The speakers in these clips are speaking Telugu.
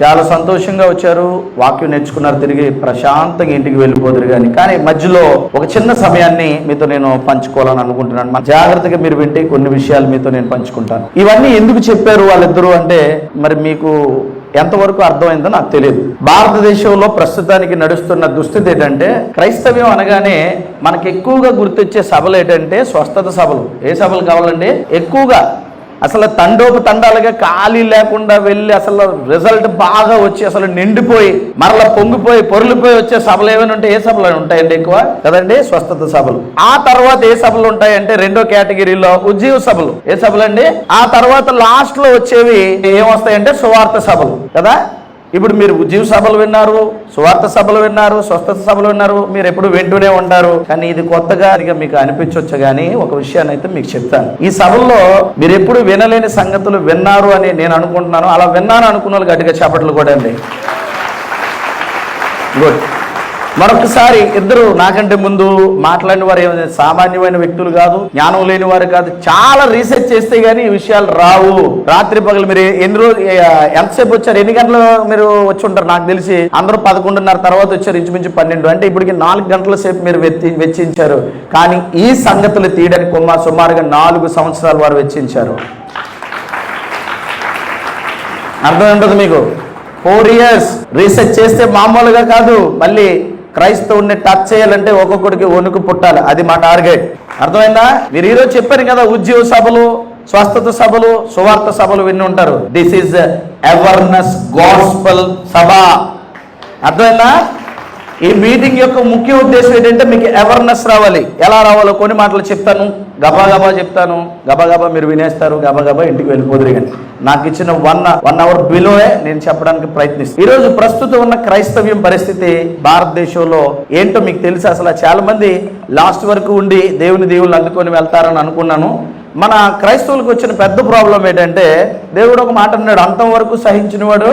చాలా సంతోషంగా వచ్చారు, వాక్యం నేర్చుకున్నారు, తిరిగి ప్రశాంతంగా ఇంటికి వెళ్ళిపోదురు. కానీ మధ్యలో ఒక చిన్న సమయాన్ని మీతో నేను పంచుకోవాలని అనుకుంటున్నాను. జాగ్రత్తగా మీరు వింటే కొన్ని విషయాలు మీతో నేను పంచుకుంటాను. ఇవన్నీ ఎందుకు చెప్పారు వాళ్ళిద్దరూ అంటే మరి మీకు ఎంతవరకు అర్థమైందో నాకు తెలియదు. భారతదేశంలో ప్రస్తుతానికి నడుస్తున్న దుస్థితి ఏంటంటే, క్రైస్తవ్యం అనగానే మనకి ఎక్కువగా గుర్తొచ్చే సభలు ఏంటంటే స్వస్థత సభలు. ఏ సభలు కావాలండి? ఎక్కువగా అసలు తండాలుగా ఖాళీ లేకుండా వెళ్ళి అసలు రిజల్ట్ బాగా వచ్చి అసలు నిండిపోయి మరలా పొంగిపోయి పొరులిపోయి వచ్చే సభలు ఏమైనా ఉంటే ఏ సభలు ఉంటాయండి? ఎక్కువ కదండి, స్వస్థత సభలు. ఆ తర్వాత ఏ సభలు ఉంటాయంటే రెండో కేటగిరీలో ఉజ్జీవ సభలు. ఏ సభలు అండి? ఆ తర్వాత లాస్ట్ లో వచ్చేవి ఏమొస్తాయంటే సువార్త సభలు కదా. ఇప్పుడు మీరు ఉజ్జీవ సభలు విన్నారు, సువార్త సభలు విన్నారు, స్వస్థత సభలు విన్నారు, మీరు ఎప్పుడు వింటూనే ఉంటారు. కానీ ఇది కొత్తగా మీకు అనిపించవచ్చు. కానీ ఒక విషయాన్ని అయితే మీకు చెప్తాను. ఈ సభల్లో మీరు ఎప్పుడు వినలేని సంగతులు విన్నారు అని నేను అనుకుంటున్నాను. అలా విన్నాను అనుకున్న వాళ్ళు గట్టిగా చప్పట్లు కూడా అండి. గుడ్. మరొకసారి ఇద్దరు నాకంటే ముందు మాట్లాడిన వారు ఏమైనా సామాన్యమైన వ్యక్తులు కాదు, జ్ఞానం లేని వారు కాదు. చాలా రీసెర్చ్ చేస్తే గానీ ఈ విషయాలు రావు. రాత్రి పగలు మీరు ఎంతసేపు వచ్చారు? ఎన్ని గంటలు మీరు వచ్చి ఉంటారు? నాకు తెలిసి అందరూ 11:30 తర్వాత వచ్చారు, ఇంచుమించు 12. అంటే ఇప్పటికి 4 గంటల సేపు మీరు వెచ్చించారు. కానీ ఈ సంగతులు తీయడానికి సుమారుగా 4 సంవత్సరాలు వారు వెచ్చించారు. అర్థం ఉంటుంది మీకు? 4 years రీసెర్చ్ చేస్తే మామూలుగా కాదు. మళ్ళీ క్రైస్తవుని టచ్ చేయాలంటే ఒక్కొక్కడికి వణుకు పుట్టాలి. అది మా టార్గెట్. అర్థమైందా? మీరు ఈరోజు చెప్పారు కదా, ఉజ్జీవ సభలు, స్వస్థత సభలు, సువార్త సభలు విని ఉంటారు. దిస్ ఈజ్ అవేర్నెస్ గాస్పెల్ సభ. అర్థమైందా? ఈ మీటింగ్ యొక్క ముఖ్య ఉద్దేశం ఏంటంటే మీకు అవేర్నెస్ రావాలి. ఎలా రావాలో కొన్ని మాటలు చెప్తాను, గబా చెప్తాను, గబా మీరు వినేస్తారు, గబా ఇంటికి వెళ్ళిపోదురు. కానీ నాకు ఇచ్చిన 1 hour బిలోయే నేను చెప్పడానికి ప్రయత్నిస్తాను. ఈరోజు ప్రస్తుతం ఉన్న క్రైస్తవ్యం పరిస్థితి భారతదేశంలో ఏంటో మీకు తెలుసు. అసలు చాలా మంది లాస్ట్ వరకు ఉండి దేవుని అందుకొని వెళ్తారని అనుకున్నాను. మన క్రైస్తవులకు వచ్చిన పెద్ద ప్రాబ్లం ఏంటంటే, దేవుడు ఒక మాట అన్నాడు, అంతవరకు సహించినవాడు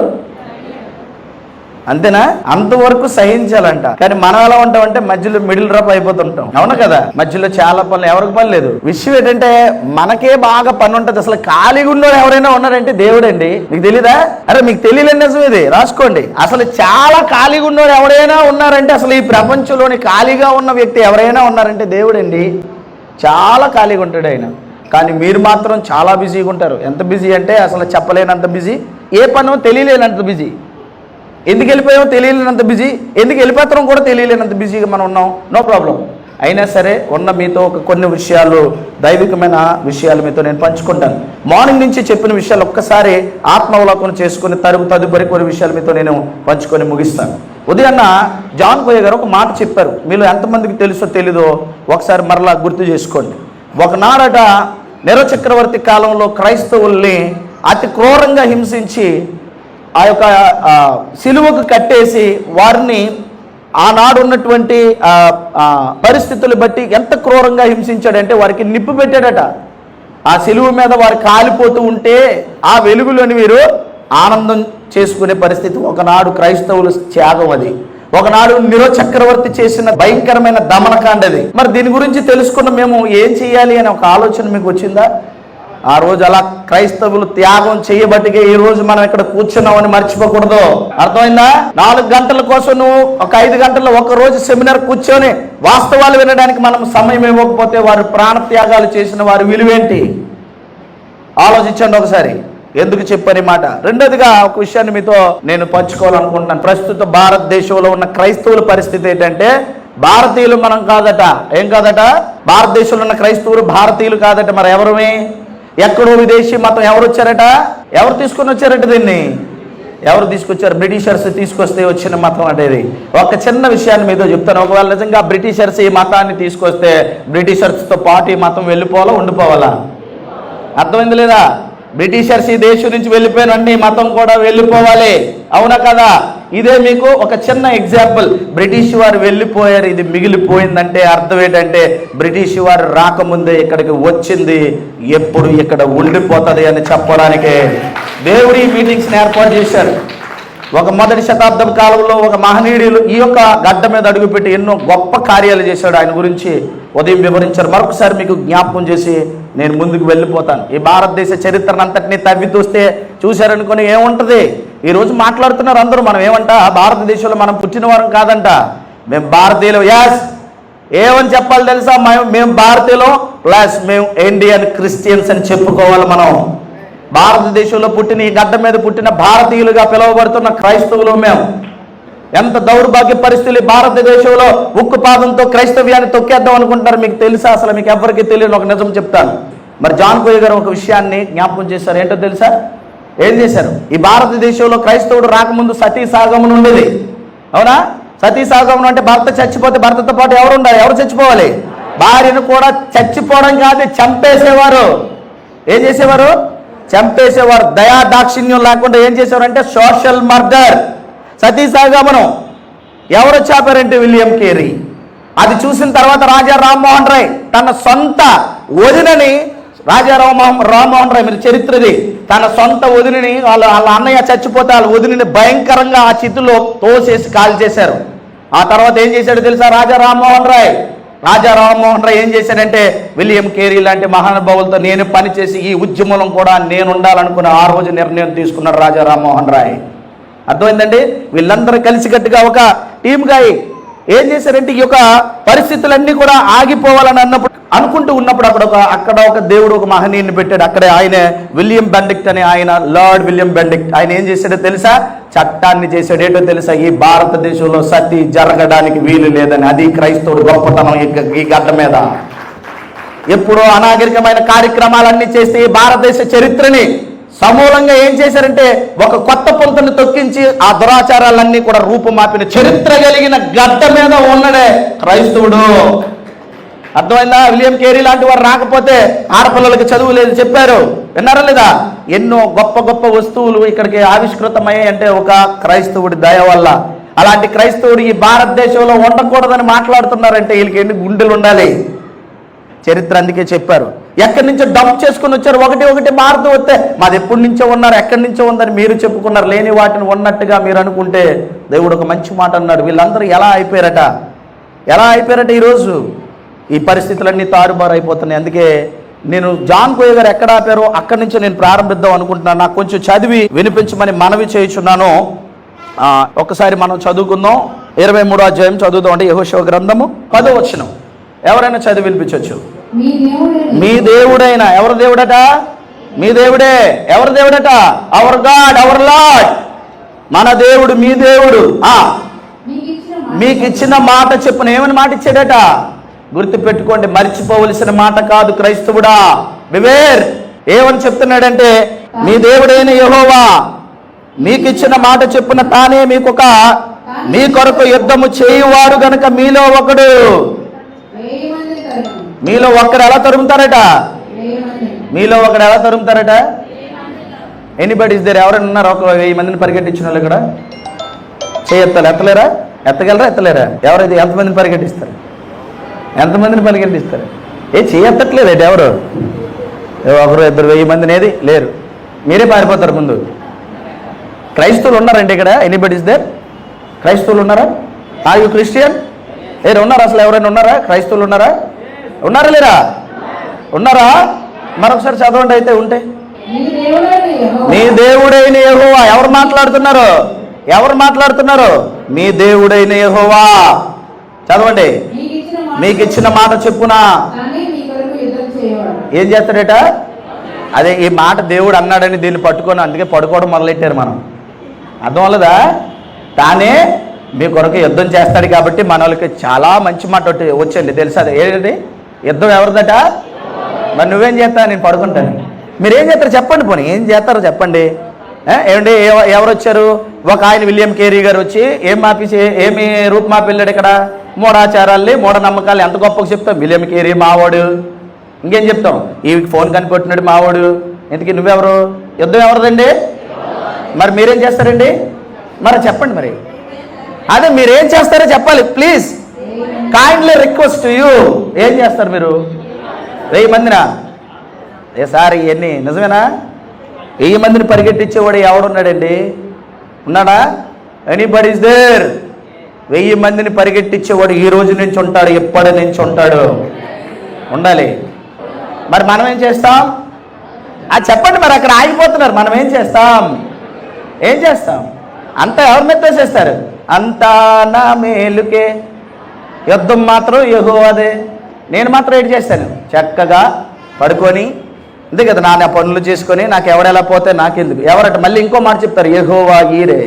అంతేనా? అంతవరకు సహించాలంట. కానీ మనం ఎలా ఉంటామంటే మధ్యలో మిడిల్ డ్రాప్ అయిపోతుంటాం. అవునా కదా? మధ్యలో చాలా పనులు, ఎవరికి పని లేదు. విషయం ఏంటంటే మనకే బాగా పని ఉంటుంది. అసలు ఖాళీగా ఉన్నవాడు ఎవరైనా ఉన్నారంటే దేవుడండి. మీకు తెలీదా? అరే మీకు తెలియలేని నిజం ఇది, రాసుకోండి. అసలు చాలా ఖాళీగా ఉన్నవాడు ఎవరైనా ఉన్నారంటే, అసలు ఈ ప్రపంచంలోని ఖాళీగా ఉన్న వ్యక్తి ఎవరైనా ఉన్నారంటే దేవుడండి. చాలా ఖాళీగా ఉంటాడు ఆయన. కానీ మీరు మాత్రం చాలా బిజీగా ఉంటారు. ఎంత బిజీ అంటే అసలు చెప్పలేనంత బిజీ, ఏ పనో తెలియలేనంత బిజీ. ఎందుకు వెళ్ళిపోయామో తెలియలేనంత బిజీ, ఎందుకు వెళ్ళిపోతాం కూడా తెలియలేనంత బిజీగా మనం ఉన్నాం. No problem. అయినా సరే ఉన్న మీతో కొన్ని విషయాలు, దైవికమైన విషయాలు మీతో నేను పంచుకుంటాను. మార్నింగ్ నుంచి చెప్పిన విషయాలు ఒక్కసారి ఆత్మావలోకనం చేసుకుని తదుపరి కొన్ని విషయాలు మీతో నేను పంచుకొని ముగిస్తాను. ఉదయాన్న జాన్ కోయ గారు ఒక మాట చెప్పారు. మీలో ఎంతమందికి తెలుసో తెలీదో ఒకసారి మరలా గుర్తు చేసుకోండి. ఒకనాడట నెరో చక్రవర్తి కాలంలో క్రైస్తవుల్ని అతి క్రూరంగా హింసించి ఆ యొక్క సిలువకు కట్టేసి వారిని ఆనాడు ఉన్నటువంటి పరిస్థితులు బట్టి ఎంత క్రూరంగా హింసించాడంటే వారికి నిప్పు పెట్టాడట. ఆ సిలువ మీద వారు కాలిపోతూ ఉంటే ఆ వెలుగులోని వీరు ఆనందం చేసుకునే పరిస్థితి. ఒకనాడు క్రైస్తవులు త్యాగం అది. ఒకనాడు నెరో చక్రవర్తి చేసిన భయంకరమైన దమనకాండది. మరి దీని గురించి తెలుసుకున్న మేము ఏం చేయాలి అనే ఒక ఆలోచన మీకు వచ్చిందా? ఆ రోజు అలా క్రైస్తవులు త్యాగం చేయబట్టికే ఈ రోజు మనం ఇక్కడ కూర్చున్నామని మర్చిపోకూడదు. అర్థమైందా? 4 గంటల కోసం నువ్వు ఒక 5 గంటల్లో ఒక రోజు సెమినార్ కూర్చొని వాస్తవాలు వినడానికి మనం సమయం ఇవ్వకపోతే వారు ప్రాణ త్యాగాలు చేసిన వారి విలువేంటి ఆలోచించండి ఒకసారి. ఎందుకు చెప్పని మాట. రెండోదిగా ఒక విషయాన్ని మీతో నేను పంచుకోవాలనుకుంటున్నాను. ప్రస్తుత భారతదేశంలో ఉన్న క్రైస్తవుల పరిస్థితి ఏంటంటే, భారతీయులు మనం కాదట. ఏం కాదట? భారతదేశంలో ఉన్న క్రైస్తవులు భారతీయులు కాదట. మరి ఎవరమే? ఎక్కడో విదేశీ మతం ఎవరు వచ్చారట? ఎవరు తీసుకొని వచ్చారట? దీన్ని ఎవరు తీసుకొచ్చారు? బ్రిటిషర్స్ తీసుకొస్తే వచ్చిన మతం అంటే ఇది. ఒక చిన్న విషయాన్ని మీతో చెప్తాను. ఒకవేళ నిజంగా బ్రిటిషర్స్ ఈ మతాన్ని తీసుకొస్తే బ్రిటిషర్స్తో పాటు ఈ మతం వెళ్ళిపోవాలా ఉండిపోవాలా? అర్థమైంది లేదా? బ్రిటిషర్స్ ఈ దేశం నుంచి వెళ్ళిపోయినండి, మతం కూడా వెళ్ళిపోవాలి. అవునా కదా? ఇదే మీకు ఒక చిన్న ఎగ్జాంపుల్. బ్రిటిష్ వారు వెళ్ళిపోయారు, ఇది మిగిలిపోయిందంటే అర్థం ఏంటంటే బ్రిటిష్ వారు రాకముందే ఇక్కడికి వచ్చింది, ఎప్పుడు ఇక్కడ ఉండిపోతుంది అని చెప్పడానికే దేవుడు ఈ మీటింగ్స్ని ఏర్పాటు చేశారు. ఒక మొదటి శతాబ్దం కాలంలో ఒక మహనీయుడు ఈ యొక్క గడ్డ మీద అడుగుపెట్టి ఎన్నో గొప్ప కార్యాలు చేశాడు. ఆయన గురించి ఉదయం వివరించారు. మరొకసారి మీకు జ్ఞాపకం చేసి నేను ముందుకు వెళ్ళిపోతాను. ఈ భారతదేశ చరిత్రను అంతటినీ తవ్వి చూస్తే చూశారనుకొని ఏముంటుంది? ఈరోజు మాట్లాడుతున్నారు అందరూ. మనం ఏమంట, భారతదేశంలో మనం పుట్టిన వారం కాదంట, మేము భారతీయులు. యాస్, ఏమని చెప్పాలి తెలుసా? మేము భారతీయులు ప్లస్ మేము ఇండియన్ క్రిస్టియన్స్ అని చెప్పుకోవాలి. మనం భారతదేశంలో పుట్టిన, ఈ గడ్డ మీద పుట్టిన భారతీయులుగా పిలువబడుతున్న క్రైస్తవులు మేము. ఎంత దౌర్భాగ్య పరిస్థితులు! భారతదేశంలో ఉక్కు పాదంతో క్రైస్తవ్యాన్ని తొక్కేద్దాం అనుకుంటున్నారు. మీకు తెలుసా? అసలు మీకు ఎవరికి తెలియని ఒక నిజం చెప్తాను. మరి జాన్ కోయ గారు ఒక విషయాన్ని జ్ఞాపకం చేశారు. ఏంటో తెలుసా? ఏం చేశారు? ఈ భారతదేశంలో క్రైస్తవుడు రాకముందు సతీ సాగమనం ఉండేది. అవునా? సతీ సాగమనం అంటే భర్త చచ్చిపోతే భర్తతో పాటు ఎవరు ఉండాలి? ఎవరు చచ్చిపోవాలి? భార్యను కూడా చచ్చిపోవడం కాదు, చంపేసేవారు. ఏం చేసేవారు? చంపేసేవారు. దయా దాక్షిణ్యం లేకుండా ఏం చేసేవారు అంటే సోషల్ మర్డర్. సతీ సాగమనం ఎవరు చాపారంటే విలియం కేరీ. అది చూసిన తర్వాత రాజా రామ్మోహన్ రాయ్ తన సొంత వదినని, రాజా రామ్మోహన్ రాయ్, మీరు చరిత్రది, తన సొంత వదిలిని, వాళ్ళ అన్నయ్య చచ్చిపోతే వాళ్ళ వదిలిని భయంకరంగా ఆ చితులో తోసేసి కాల్ చేశారు. ఆ తర్వాత ఏం చేశాడో తెలుసా? రాజా రామ్మోహన్ రాయ్ ఏం చేశాడంటే విలియం కేరీ లాంటి మహానుభావులతో నేను పనిచేసి ఈ ఉద్యమంలో కూడా నేను ఉండాలనుకున్న ఆ రోజు నిర్ణయం తీసుకున్నాడు రాజా రామ్మోహన్ రాయ్. అర్థమైందండి? వీళ్ళందరూ కలిసికట్టుగా ఒక టీమ్గా ఏం చేశారంటే ఈ యొక్క పరిస్థితులన్నీ కూడా ఆగిపోవాలని అనుకుంటూ ఉన్నప్పుడు అక్కడ ఒక దేవుడు ఒక మహనీయుని పెట్టాడు. అక్కడే ఆయన విలియం బెండిక్ట్ అని, ఆయన లార్డ్ విలియం బెండిక్ట్. ఆయన ఏం చేశాడో తెలుసా? చట్టాన్ని చేశాడు. ఏంటో తెలుసా? ఈ భారతదేశంలో సతీ జరగడానికి వీలు లేదని. అది క్రైస్తవుడు గొప్పతనం ఈ గడ్డ మీద. ఎప్పుడో అనాగరికమైన కార్యక్రమాలన్నీ చేస్తే ఈ భారతదేశ చరిత్రని సమూలంగా ఏం చేశారంటే ఒక కొత్త పొంతను తొక్కించి ఆ దురాచారాలన్నీ కూడా రూపుమాపిన చరిత్ర కలిగిన గడ్డ మీద ఉన్నడే క్రైస్తవుడు. అర్థమైందా? విలియం కేరీ లాంటి వారు రాకపోతే ఆడపిల్లలకి చదువు లేదు చెప్పారు. విన్నారా లేదా? ఎన్నో గొప్ప గొప్ప వస్తువులు ఇక్కడికి ఆవిష్కృతమయ్యాయి అంటే ఒక క్రైస్తవుడి దయ వల్ల. అలాంటి క్రైస్తవుడు ఈ భారతదేశంలో ఉండకూడదని మాట్లాడుతున్నారంటే వీళ్ళకి ఎన్ని గుండెలు ఉండాలి? చరిత్ర అందుకే చెప్పారు. ఎక్కడి నుంచో డంప్ చేసుకుని వచ్చారు. ఒకటి భారతం వస్తే మాది ఎప్పటి నుంచో ఉన్నారు, ఎక్కడి నుంచో ఉందని మీరు చెప్పుకున్నారు. లేని వాటిని ఉన్నట్టుగా మీరు అనుకుంటే దేవుడు ఒక మంచి మాట అన్నాడు. వీళ్ళందరూ ఎలా అయిపోయారట ఈరోజు? ఈ పరిస్థితులన్నీ తారుబారు అయిపోతున్నాయి. అందుకే నేను జాన్ కోయ గారు ఎక్కడ ఆపారో అక్కడి నుంచి నేను ప్రారంభిద్దాం అనుకుంటున్నాను. నాకు కొంచెం చదివి వినిపించమని మనవి చేయుచున్నాను. ఒకసారి మనం చదువుకుందాం. 23వ అధ్యాయం చదువుదాం. అంటే యెహోషువ గ్రంథము 10వ వచనం. ఎవరైనా చదివి వినిపించవచ్చు. మీ దేవుడైన, ఎవరు దేవుడట? మీ దేవుడే. ఎవరు దేవుడట? అవర్ గాడ్, అవర్ లార్డ్, మన దేవుడు, మీ దేవుడు. మీకు ఇచ్చిన మాట చెప్పున. ఏమని మాట ఇచ్చాడట? గుర్తు పెట్టుకోండి, మర్చిపోవలసిన మాట కాదు క్రైస్తవుడా. బివేర్. ఏమని చెప్తున్నాడంటే మీ దేవుడైన యెహోవా మీకు ఇచ్చిన మాట చెప్పున తానే మీ కొరకు యుద్ధము చేయువారు గనుక మీలో ఒకడు ఎలా తరుముతారట? Anybody is there? ఎవరైనా ఉన్నారు? ఒక 1000 మందిని పరిగెట్టించిన వాళ్ళు ఇక్కడ ఎత్తలేరా? ఎత్తలేరా? ఎవరైతే ఎంతమందిని పరిగెట్టిస్తారు? చేయెత్తట్లేదు ఎవరు? ఒకరు 2-1000 మందిని ఏది లేరు. మీరే పారిపోతారు ముందు. క్రైస్తవులు ఉన్నారండి ఇక్కడ? Anybody is there? క్రైస్తవులు ఉన్నారా? Are you Christian? ఉన్నారా? అసలు ఎవరైనా ఉన్నారా? క్రైస్తవులు ఉన్నారా? ఉన్నారా లేరా? ఉన్నారా? మరొకసారి చదవండి అయితే ఉంటే. మీ దేవుడైన యెహోవా. ఎవరు మాట్లాడుతున్నారు? మీ దేవుడైన యెహోవా. చదవండి. మీకు ఇచ్చిన మాట చెప్పునా ఏం చేస్తాడట? అదే ఈ మాట దేవుడు అన్నాడని దీన్ని పట్టుకొని అందుకే పడుకోవడం మొదలెట్టారు మనం. అర్థం అవ్వలేదా? తానే మీ కొరకు యుద్ధం చేస్తాడు కాబట్టి మన వాళ్ళకి చాలా మంచి మాట వచ్చండి. తెలుసా? ఏంటంటే యుద్ధం ఎవరిదట? మరి నువ్వేం చేస్తావు? నేను పడుకుంటాను. మీరేం చేస్తారు చెప్పండి. పోనీ ఏం చేస్తారో చెప్పండి. ఏమండి ఎవరు వచ్చారు? ఒక ఆయన విలియం కేరీ గారు వచ్చి ఏమి రూపుమాపి వెళ్ళాడు ఇక్కడ? మూఢాచారాల్ని, మూఢనమ్మకాలు ఎంత గొప్పగా చెప్తాం. విలియం కేరీ మావాడు. ఇంకేం చెప్తాం? ఈ ఫోన్ కనిపెట్టినాడు మావాడు. ఎందుకు? నువ్వెవరు? యుద్ధం ఎవరిదండి? మరి మీరేం చేస్తారండి? మరి చెప్పండి. మరి అదే మీరేం చేస్తారో చెప్పాలి ప్లీజ్. Kindly request you. ఏం చేస్తారు మీరు? 1000 మందినా? సార్ ఇవన్నీ నిజమేనా? 1000 మందిని పరిగెట్టించేవాడు ఎవడున్నాడండి? ఉన్నాడా? Anybody is there? 1000 మందిని పరిగెట్టించేవాడు ఈ రోజు నుంచి ఉంటాడు, ఎప్పటి నుంచి ఉంటాడు? ఉండాలి. మరి మనం ఏం చేస్తాం? అది చెప్పండి. మరి అక్కడ ఆగిపోతున్నారు. మనం ఏం చేస్తాం? ఏం చేస్తాం? అంతా ఎవరి మీద తోసేస్తారు? అంతా నా మేలుకే, యుద్ధం మాత్రం యెహోవాదే. నేను మాత్రం ఏంటి చేస్తాను? చక్కగా పడుకొని అంతే కదా, నా పనులు చేసుకొని నాకు ఎవడెలా పోతే నాకెందుకు. ఎవరట మళ్ళీ ఇంకో మాట చెప్తారు, యెహోవా ఈరే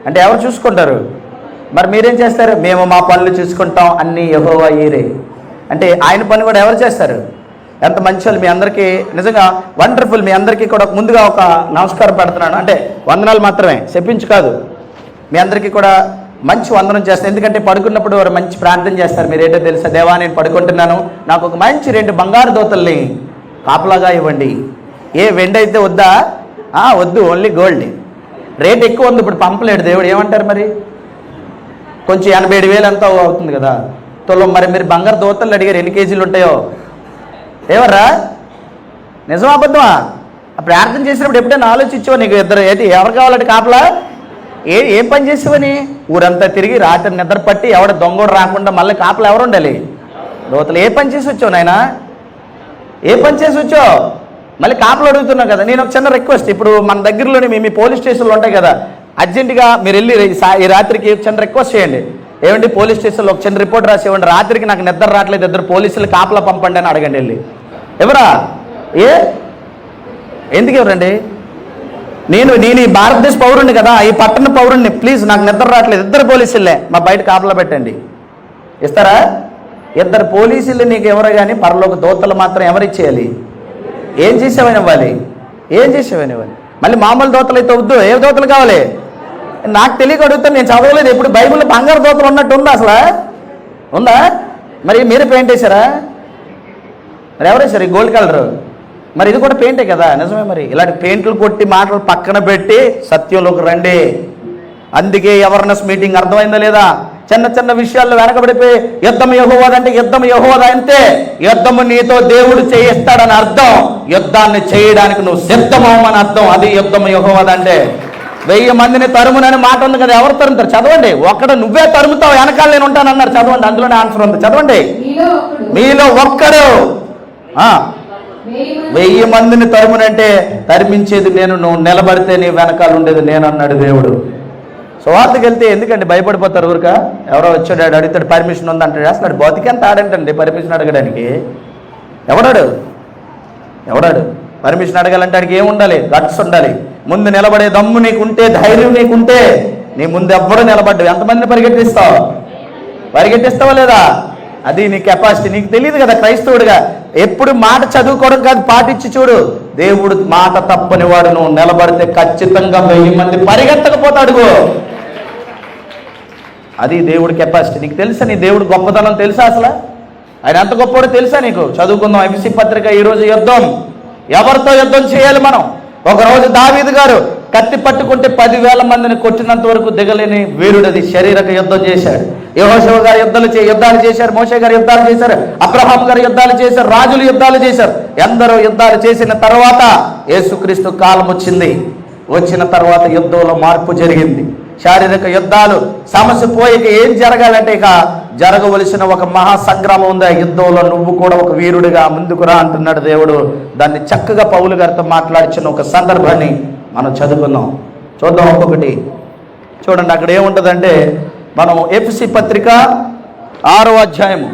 అంటే ఎవరు చూసుకుంటారు? మరి మీరేం చేస్తారు? మేము మా పనులు చూసుకుంటాం, అన్నీ యెహోవా ఈరే అంటే ఆయన పని కూడా ఎవరు చేస్తారు? ఎంత మంచి వాళ్ళు. మీ అందరికీ నిజంగా వండర్ఫుల్. మీ అందరికీ కూడా ముందుగా ఒక నమస్కారం పెడుతున్నాను, అంటే వందనాలు మాత్రమే, చెప్పించు కాదు. మీ అందరికీ కూడా మంచి వందనం చేస్తాను. ఎందుకంటే పడుకున్నప్పుడు వారు మంచి ప్రార్థన చేస్తారు. మీరు ఏంటో తెలుసా? దేవా, నేను పడుకుంటున్నాను, నాకు ఒక మంచి 2 బంగారు దూతల్ని కాపలాగా ఇవ్వండి. ఏ వెండి అయితే వద్దా? వద్దు, ఓన్లీ గోల్డ్. రేట్ ఎక్కువ ఉంది, ఇప్పుడు పంపలేడు దేవుడు. ఏమంటారు మరి? కొంచెం 87,000 ఎంతో అవుతుంది కదా తులం. మరి మీరు బంగారు దూతలు అడిగారు, ఎన్ని కేజీలు ఉంటాయో? ఏమర్రా, నిజమా అబద్ధమా? ప్రార్థన చేసినప్పుడు ఎప్పుడైనా ఆలోచించావా? నీకు ఇద్దరు ఏంటి, ఎవరు కావాలంటే కాపలా? ఏం పని చేసేవని? ఊరంతా తిరిగి రాత్రి నిద్ర పట్టి ఎవడ దొంగోడు రాకుండా మళ్ళీ కాపలా ఎవరు ఉండాలి? దోతలు. ఏ పని చేసి వచ్చావు నాయనా? ఏ పని చేసి వచ్చావు? మళ్ళీ కాపలు అడుగుతున్నావు కదా. నేను ఒక చిన్న రిక్వెస్ట్, ఇప్పుడు మన దగ్గరలోని మీ పోలీస్ స్టేషన్లు ఉంటాయి కదా, అర్జెంటుగా మీరు వెళ్ళి ఈ రాత్రికి చిన్న రిక్వెస్ట్ చేయండి. ఏమండి, పోలీస్ స్టేషన్లో ఒక చిన్న రిపోర్ట్ రాసి ఇవ్వండి, రాత్రికి నాకు నిద్ర రావట్లేదు, 2 పోలీసులు కాపలా పంపండి అని అడగండి వెళ్ళి. ఎవరా? ఎందుకు ఎవరండి? నేను ఈ భారతదేశ పౌరుణ్ణి కదా, ఈ పట్టణ పౌరుణ్ణి, ప్లీజ్ నాకు నిద్ర రావట్లేదు, 2 పోలీసులే మా బయట కాపలా పెట్టండి. ఇస్తారా? 2 పోలీసులు నీకు ఎవరు కానీ పరలోక దూతలు మాత్రం ఎవరిచ్చేయాలి? ఏం చేసావని ఇవ్వాలి? ఏం చేసావని ఇవ్వాలి? మళ్ళీ మామూలు దూతలు అయితే వద్దు. ఏ దూతలు కావాలి? నాకు తెలియక అడుగుతాను, నేను చదవలేదు ఎప్పుడు. బైబిల్లో బంగారు దూతలు ఉన్నట్టు ఉందా అసలు? ఉందా? మరి మీరు పెయింట్ వేసారా? మరి ఎవరేసారు ఈ గోల్డ్ కలరు? మరి ఇది కూడా పెయింటే కదా. నిజమే. మరి ఇలాంటి పెయింట్లు కొట్టి మాటలు పక్కన పెట్టి సత్యంలోకి రండి. అందుకే అవేర్నెస్ మీటింగ్ అర్థమైందా లేదా? చిన్న చిన్న విషయాల్లో వెనకబడిపోయి యుద్ధం యెహోవాదంటే యుద్ధం యెహోవాదా అంతే. యుద్ధము నీతో దేవుడు చేయిస్తాడని అర్థం, యుద్ధాన్ని చేయడానికి నువ్వు సిద్ధమని అర్థం. అది యుద్ధం యెహోవాదంటే. 1000 మందిని తరుమునని మాట ఉంది కదా, ఎవరు తరుముతారు? చదవండి. ఒక్కడ నువ్వే తరుముతావు, వెనకాల నేను ఉంటానన్నారు. చదవండి, అందులోనే ఆన్సర్ ఉంది. చదవండి. మీలో ఒక్కడు 1000 మందిని తరుమునంటే తరిమించేది నేను, నువ్వు నిలబడితే నీ వెనకాల ఉండేది నేను అన్నాడు దేవుడు. సువార్తకి వెళ్తే ఎందుకంటే భయపడిపోతారు ఊరిక. ఎవరో వచ్చాడు అడుగుతాడు, పర్మిషన్ ఉందంటాడు, అసలు బతికెంత ఆడంటండి పర్మిషన్ అడగడానికి. ఎవడాడు పర్మిషన్ అడగాలంటే అడిగి ఏముండాలి? గట్స్ ఉండాలి. ముందు నిలబడే దమ్ము నీకుంటే, ధైర్యం నీకుంటే నీ ముందు ఎవ్వరూ నిలబడ్డావు. ఎంతమందిని పరిగెట్టిస్తావా లేదా? అది నీ కెపాసిటీ. నీకు తెలియదు కదా క్రైస్తవుడిగా. ఎప్పుడు మాట చదువుకోవడం కాదు, పాటించి చూడు. దేవుడు మాట తప్పని వాడు. నువ్వు నిలబడితే ఖచ్చితంగా 1000 మంది పరిగెత్తకపోతాడు. అది దేవుడి కెపాసిటీ. నీకు తెలుసా నీ దేవుడు గొప్పతనం తెలుసా? అసలు ఆయన ఎంత గొప్పవాడో తెలుసా నీకు? చదువుకుందాం ఎఫెసీ పత్రిక. ఈరోజు యుద్ధం, ఎవరితో యుద్ధం చేయాలి మనం? ఒకరోజు దావీదు గారు కత్తి పట్టుకుంటే 10,000 మందిని కొట్టినంత వరకు దిగలేని వీరుడది. శరీరక యుద్ధం చేశాడు. యెహోషువ గారు యుద్ధాలు చేశారు. మోషే గారు యుద్ధాలు చేశారు. అబ్రహాం గారు యుద్ధాలు చేశారు. రాజులు యుద్ధాలు చేశారు. ఎందరో యుద్ధాలు చేసిన తర్వాత యేసుక్రీస్తు కాలం వచ్చింది. వచ్చిన తర్వాత యుద్ధంలో మార్పు జరిగింది. శారీరక యుద్ధాలు సమస్య పోయిక ఏం జరగాలంటే ఇక జరగవలసిన ఒక మహా సంగ్రామం ఉంది. ఆ యుద్ధంలో నువ్వు కూడా ఒక వీరుడిగా ముందుకు రా అంటున్నాడు దేవుడు. దాన్ని చక్కగా పౌలు గారితో మాట్లాడిచిన ఒక సందర్భాన్ని మనం చదువుకుందాం. చూద్దాం ఒక్కొక్కటి. చూడండి అక్కడ ఏముంటుందంటే, మనం ఎఫెసీ పత్రిక 6వ అధ్యాయము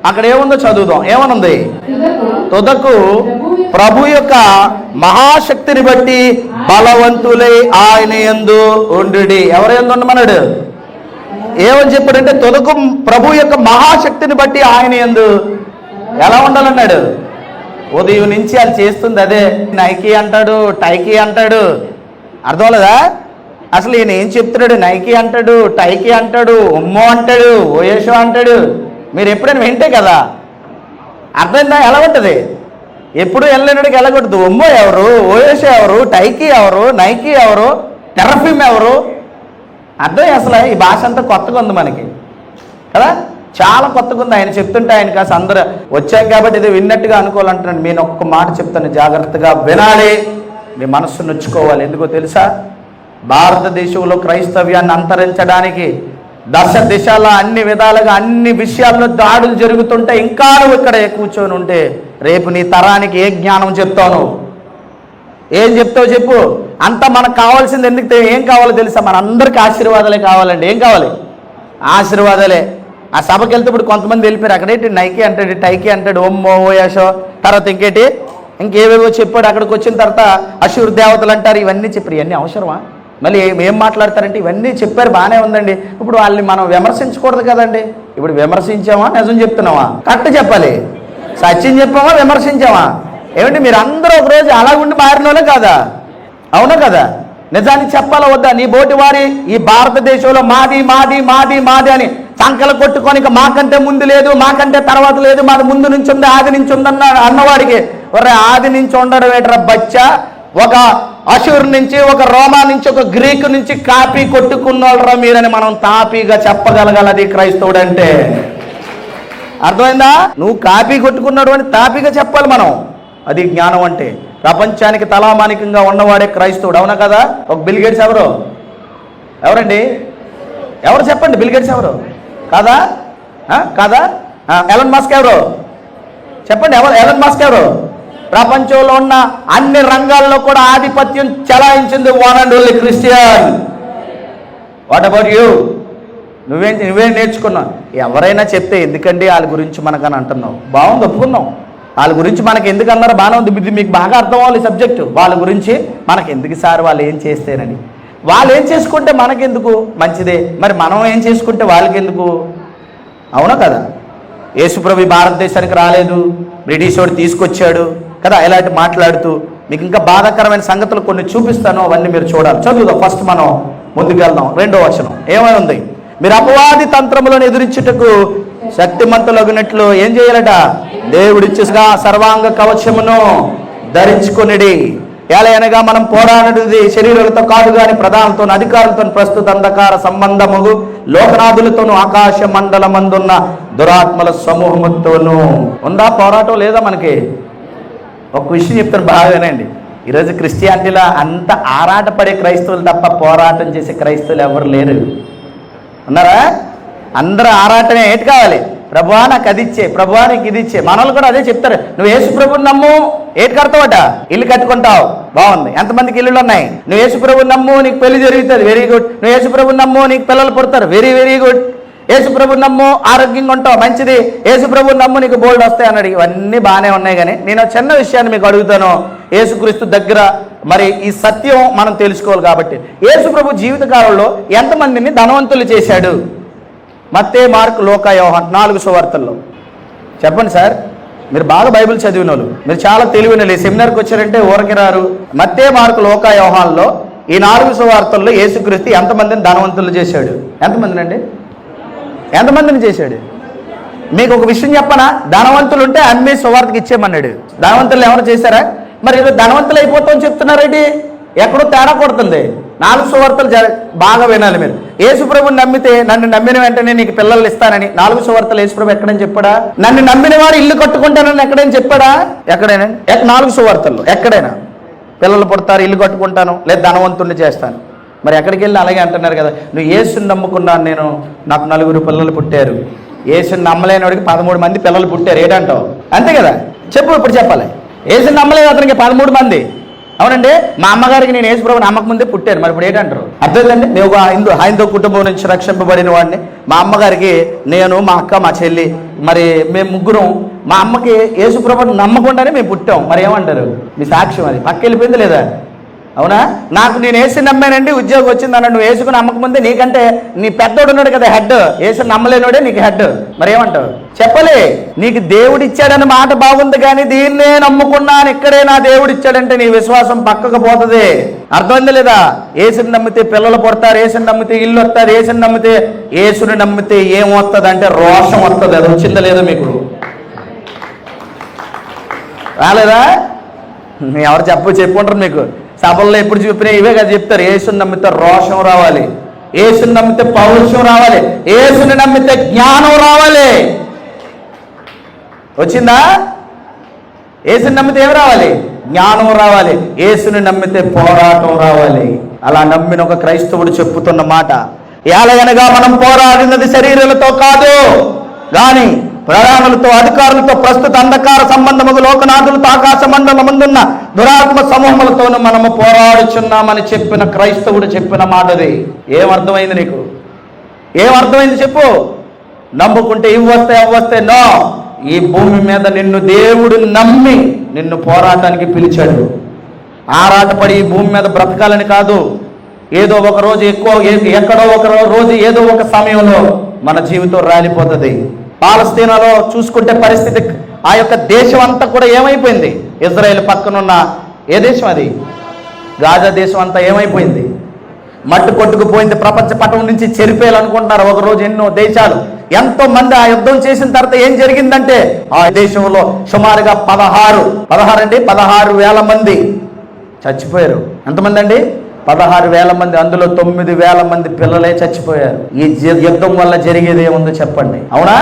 అక్కడ ఏముందో చదువుదాం. ఏమనుంది? తుదకు ప్రభు యొక్క మహాశక్తిని బట్టి బలవంతులై ఆయన యందు ఉండుడి. ఎవరు యందు ఉండమన్నాడు? ఏమని చెప్పాడంటే, తుదకు ప్రభు యొక్క మహాశక్తిని బట్టి ఆయన యందు ఎలా ఉండాలన్నాడు? ఉదయం నుంచి అది చేస్తుంది అదే. నైకీ అంటాడు, టైకీ అంటాడు. అర్థం లేదా? అసలు ఈయన ఏం చెప్తున్నాడు? నైకీ అంటాడు, టైకీ అంటాడు, ఉమ్మో అంటాడు, ఓయేషో అంటాడు. మీరు ఎప్పుడైనా వింటే కదా అర్థమైందా? ఎలా ఉంటుంది? ఎప్పుడు వెళ్ళినడికి వెళ్ళకూడదు. ఉమ్మో ఎవరు, ఓయేషో ఎవరు, టైకీ ఎవరు, నైకీ ఎవరు, టెర్రఫిమ్ ఎవరు? అర్థం అసలు ఈ భాష అంతా కొత్తగా ఉంది మనకి కదా, చాలా కొత్తగా ఉంది. ఆయన చెప్తుంటే ఆయన కాస్త అందరూ వచ్చాం కాబట్టి ఇది విన్నట్టుగా అనుకోవాలంటున్నాను. నేను ఒక్క మాట చెప్తాను, జాగ్రత్తగా వినాలి, మీ మనస్సు నొచ్చుకోవాలి. ఎందుకో తెలుసా? భారతదేశంలో క్రైస్తవ్యాన్ని అంతరించడానికి దశ దిశల అన్ని విధాలుగా అన్ని విషయాల్లో దాడులు జరుగుతుంటే ఇంకా నువ్వు ఇక్కడ కూర్చొని ఉంటే రేపు నీ తరానికి ఏ జ్ఞానం చెప్తావు? నువ్వు ఏం చెప్తావు చెప్పు? అంతా మనకు కావాల్సింది ఎందుకు ఏం కావాలో తెలుసా? మనందరికీ ఆశీర్వాదాలే కావాలండి. ఏం కావాలి? ఆశీర్వాదాలే. ఆ సభకి వెళ్తే ఇప్పుడు కొంతమంది వెళ్ళిపోయారు. అక్కడేంటి నైకి అంటాడు, టైకి అంటాడు, ఓమ్మో ఓయాషో, తర్వాత ఇంకేంటి ఇంకేవేవో చెప్పాడు. అక్కడికి వచ్చిన తర్వాత అశూర్ దేవతలు అంటారు, ఇవన్నీ చెప్పారు. ఇవన్నీ అవసరమా? మళ్ళీ ఏం మాట్లాడతారంటే ఇవన్నీ చెప్పారు, బాగానే ఉందండి. ఇప్పుడు వాళ్ళని మనం విమర్శించకూడదు కదండి. ఇప్పుడు విమర్శించామా నిజం చెప్తున్నావా? కరెక్ట్ చెప్పాలి. సత్యం చెప్పామా విమర్శించామా? ఏమంటే మీరు అందరూ ఒకరోజు అలాగుండి మారినోలే కాదా? అవునా కదా? నిజాన్ని చెప్పాలా వద్దా? నీ బోటి వారి ఈ భారతదేశంలో మాది మాది మాది మాది అని సంకలు కొట్టుకొని మాకంటే ముందు లేదు, మాకంటే తర్వాత లేదు, మాది ముందు నుంచి ఉంది, ఆది నుంచి ఉందన్న అన్నవాడికి ఒరే ఆది నుంచి ఉండడం ఏంట్రా బచ్చా? ఒక అశూర్ నుంచి, ఒక రోమా నుంచి, ఒక గ్రీకు నుంచి కాపీ కొట్టుకున్నోళ్ళరా మీరని మనం తాపీగా చెప్పగలగాలి క్రైస్తవుడు అంటే. అర్థమైందా? నువ్వు కాపీ కొట్టుకున్నాడు అని తాపీగా చెప్పాలి మనం. అది జ్ఞానం అంటే. ప్రపంచానికి తలామానికంగా ఉన్నవాడే క్రైస్తవుడు. అవునా కదా? ఒక బిల్ గేట్స్ ఎవరండి? ఎవరు చెప్పండి? బిల్ గేట్స్ ఎవరు? కాదా? కాదా? ఎలన్ మస్క్ ఎవరు చెప్పండి? ఎలన్ మస్క్ ఎవరు? ప్రపంచంలో ఉన్న అన్ని రంగాల్లో కూడా ఆధిపత్యం చెలాయించింది one and only Christian. What about you? నువ్వేం నేర్చుకున్నావు? ఎవరైనా చెప్తే ఎందుకండి వాళ్ళ గురించి మనకని అంటున్నావు? బాగుంది, ఒప్పుకున్నాం. వాళ్ళ గురించి మనకి ఎందుకు అన్నారో బాగానే ఉంది. ఇది మీకు బాగా అర్థం అవ్వాలి సబ్జెక్టు. వాళ్ళ గురించి మనకు ఎందుకు సార్, వాళ్ళు ఏం చేస్తేనని. వాళ్ళు ఏం చేసుకుంటే మనకెందుకు? మంచిదే. మరి మనం ఏం చేసుకుంటే వాళ్ళకెందుకు? అవునా కదా? యేసుప్రభు భారతదేశానికి రాలేదు, బ్రిటిష్ వాడు తీసుకొచ్చాడు కదా. ఇలాంటి మాట్లాడుతూ మీకు ఇంకా బాధాకరమైన సంగతులు కొన్ని చూపిస్తాను, అవన్నీ మీరు చూడాలి. చదువుదాం. ఫస్ట్ మనం ముందుకెళ్దాం. 2వ వచనం ఏమై ఉంది? మీరు అపవాది తంత్రములను ఎదురించుటకు శక్తిమంతులగునట్లు ఏం చేయాలట? దేవుడిచ్చుగా సర్వాంగ కవచమును ధరించుకొనిడి. ఎలాగనగా మనం పోరాడుది శరీరాలతో కాదు గాని ప్రధానంతో, అధికారులతో, ప్రస్తుత అంధకార సంబంధము లోకనాథులతోనూ, ఆకాశ మండలమందున్న దురాత్మల సమూహముతోనూ. ఉందా పోరాటం? లేదా మనకి? ఒక విషయం చెప్తాను బాగానండి. ఈరోజు క్రిస్టియానిటీలో అంత ఆరాటపడే క్రైస్తవులు తప్ప పోరాటం చేసే క్రైస్తవులు ఎవరు లేరు. ఉన్నారా? అందరూ ఆరాటమే. ఏంటి కావాలి? ప్రభువా నాకు అది ఇచ్చే, ప్రభువా నీకు ఇది ఇచ్చే. మనోళ్ళు కూడా అదే చెప్తారు. నువ్వు యేసు ప్రభుని నమ్ము, ఏటి కడతావట? ఇల్లు కట్టుకుంటావు. బాగుంది. ఎంతమందికి ఇల్లులు ఉన్నాయి? నువ్వు యేసు ప్రభుని నమ్ము, నీకు పెళ్లి జరుగుతుంది. Very good. నువ్వు యేసు ప్రభుని నమ్ము, నీకు పిల్లలు పుడతారు. Very very good. యేసు ప్రభుని నమ్ము, ఆరోగ్యంగా ఉంటావు. మంచిది. యేసు ప్రభుని నమ్ము, నీకు బోల్డ్ వస్తాయి అన్నాడు. ఇవన్నీ బాగానే ఉన్నాయి. కానీ నేను చిన్న విషయాన్ని మీకు అడుగుతాను. యేసుక్రీస్తు దగ్గర మరి ఈ సత్యం మనం తెలుసుకోవాలి కాబట్టి, యేసు ప్రభు జీవితకాలంలో ఎంతమందిని ధనవంతులు చేశాడు? మత్తయి, మార్కు, లూకా, యోహాను 4 సువార్తల్లో చెప్పండి సార్. మీరు బాగా బైబిల్ చదివిన వాళ్ళు, మీరు చాలా తెలివిన వాళ్ళు. సెమినార్కి వచ్చారంటే ఊరకి రారు. మత్తయి, మార్కు, లూకా, యోహానులో ఈ 4 సువార్తల్లో యేసుక్రీస్తు ఎంతమందిని ధనవంతులు చేశాడు? ఎంతమందిని అండి? ఎంతమందిని చేశాడు? మీకు ఒక విషయం చెప్పనా? ధనవంతులు ఉంటే అమ్మి సువార్తకి ఇచ్చేయమన్నాడు. ధనవంతులు ఎవరు చేశారా? మరి ఈరోజు ధనవంతులు అయిపోతామని చెప్తున్నారేంటి? ఎక్కడో తేడా కొడుతుంది. 4 సువార్తలు బాగా వినాలి మీరు. యేసుప్రభుని నమ్మితే, నన్ను నమ్మిన వెంటనే నీకు పిల్లలు ఇస్తానని 4 సువార్తలు యేసుప్రభు ఎక్కడని చెప్పాడా? నన్ను నమ్మిన వారు ఇల్లు కట్టుకుంటానని ఎక్కడైనా చెప్పాడా? ఎక్కడైనా? 4 సువార్తల్లో ఎక్కడైనా పిల్లలు పుడతారు, ఇల్లు కట్టుకుంటాను, లేదా ధనవంతుడిని చేస్తాను. మరి ఎక్కడికి వెళ్ళి అలాగే అంటున్నారు కదా. నువ్వు యేసుని నమ్ముకున్నాను నేను, నాకు 4 పిల్లలు పుట్టారు. యేసుని నమ్మలేని వాడికి 13 మంది పిల్లలు పుట్టారు. ఏంటంటావు? అంతే కదా? చెప్పు. ఇప్పుడు చెప్పాలి. యేసుని నమ్మలేదు అతనికి 13 మంది. అవునండి. మా అమ్మగారికి నేను యేసుప్రభుని నమ్మక ముందే పుట్టాను. మరి ఇప్పుడు ఏంటంటారు? అర్థమైందండి. నేను ఒక హైందవ కుటుంబం నుంచి రక్షింపబడిన వాడిని. మా అమ్మగారికి నేను, మా అక్క, మా చెల్లి, మరి మేము ముగ్గురం మా అమ్మకి యేసుప్రభుని నమ్మకుండానే మేము పుట్టాం. మరి ఏమంటారు? మీ సాక్ష్యం అది పక్క వెళ్ళిపోయింది లేదా? అవునా? నాకు నేను యేసుని నమ్మానండి, ఉద్యోగం వచ్చింది అన్నాడు. నువ్వు యేసుకు నమ్మకముందే నీకంటే నీ పెద్దోడు ఉన్నాడు కదా హెడ్, యేసుని నమ్మలేనోడే నీకు హెడ్. మరి ఏమంటావు? చెప్పలే. నీకు దేవుడు ఇచ్చాడని మాట బాగుంది, కానీ దీన్నే నమ్ముకున్నాను, ఇక్కడే నా దేవుడు ఇచ్చాడంటే నీ విశ్వాసం పక్కకు పోతుంది. అర్థమైంది లేదా? యేసుని నమ్మితే పిల్లలు పుడతారు, యేసుని నమ్మితే ఇల్లు వస్తారు, యేసుని నమ్మితే యేసుని నమ్మితే ఏం వస్తుంది అంటే రోషం వస్తుంది. అది వచ్చిందా లేదా మీకు? రాలేదా? ఎవరు చెప్పుకుంటారు మీకు సభల్లో ఎప్పుడు చూపినా ఇవే కదా చెప్తారు. యేసుని నమ్మితే రోషం రావాలి, యేసుని నమ్మితే పౌరుషం రావాలి, యేసుని నమ్మితే జ్ఞానం రావాలి. వచ్చిందా? యేసుని నమ్మితే ఏమి రావాలి? జ్ఞానం రావాలి. యేసుని నమ్మితే పోరాటం రావాలి. అలా నమ్మిన ఒక క్రైస్తవుడు చెప్పుతున్న మాట, ఎలాగనగా మనం పోరాడినది శరీరాలతో కాదు కానీ ప్రధానులతో, అధికారులతో, ప్రస్తుత అంధకార సంబంధముగా లోకనాథులతో, ఆకాశ మండలం ముందున్న దురాత్మ సమూహములతోనూ మనము పోరాడుచున్నామని చెప్పిన క్రైస్తవుడు చెప్పిన మాటది. ఏమర్థమైంది నీకు? ఏమర్థమైంది చెప్పు. నమ్ముకుంటే ఇవ్వస్తే అవ్వస్తే నో. ఈ భూమి మీద నిన్ను దేవుడు నమ్మి నిన్ను పోరాటానికి పిలిచాడు. ఆరాటపడి ఈ భూమి మీద బ్రతకాలని కాదు. ఏదో ఒక రోజు ఎక్కడో ఒక రోజు ఏదో ఒక సమయంలో మన జీవితం రాలిపోతుంది. పాలస్తీనాలో చూసుకుంటే పరిస్థితి, ఆ యొక్క దేశం అంతా కూడా ఏమైపోయింది? ఇజ్రాయెల్ పక్కనున్న ఏ దేశం అది? గాజా దేశం అంతా ఏమైపోయింది? మట్టి కొట్టుకుపోయింది. ప్రపంచ పటం నుంచి చెరిపేయాలనుకుంటున్నారు ఒకరోజు ఎన్నో దేశాలు. ఎంతో మంది ఆ యుద్ధం చేసిన తర్వాత ఏం జరిగిందంటే ఆ దేశంలో సుమారుగా 16,000 మంది చచ్చిపోయారు. ఎంతమంది అండి? 16,000 మంది. అందులో 9,000 మంది పిల్లలే చచ్చిపోయారు. ఈ యుద్ధం వల్ల జరిగేది ఏముందో చెప్పండి. అవునా?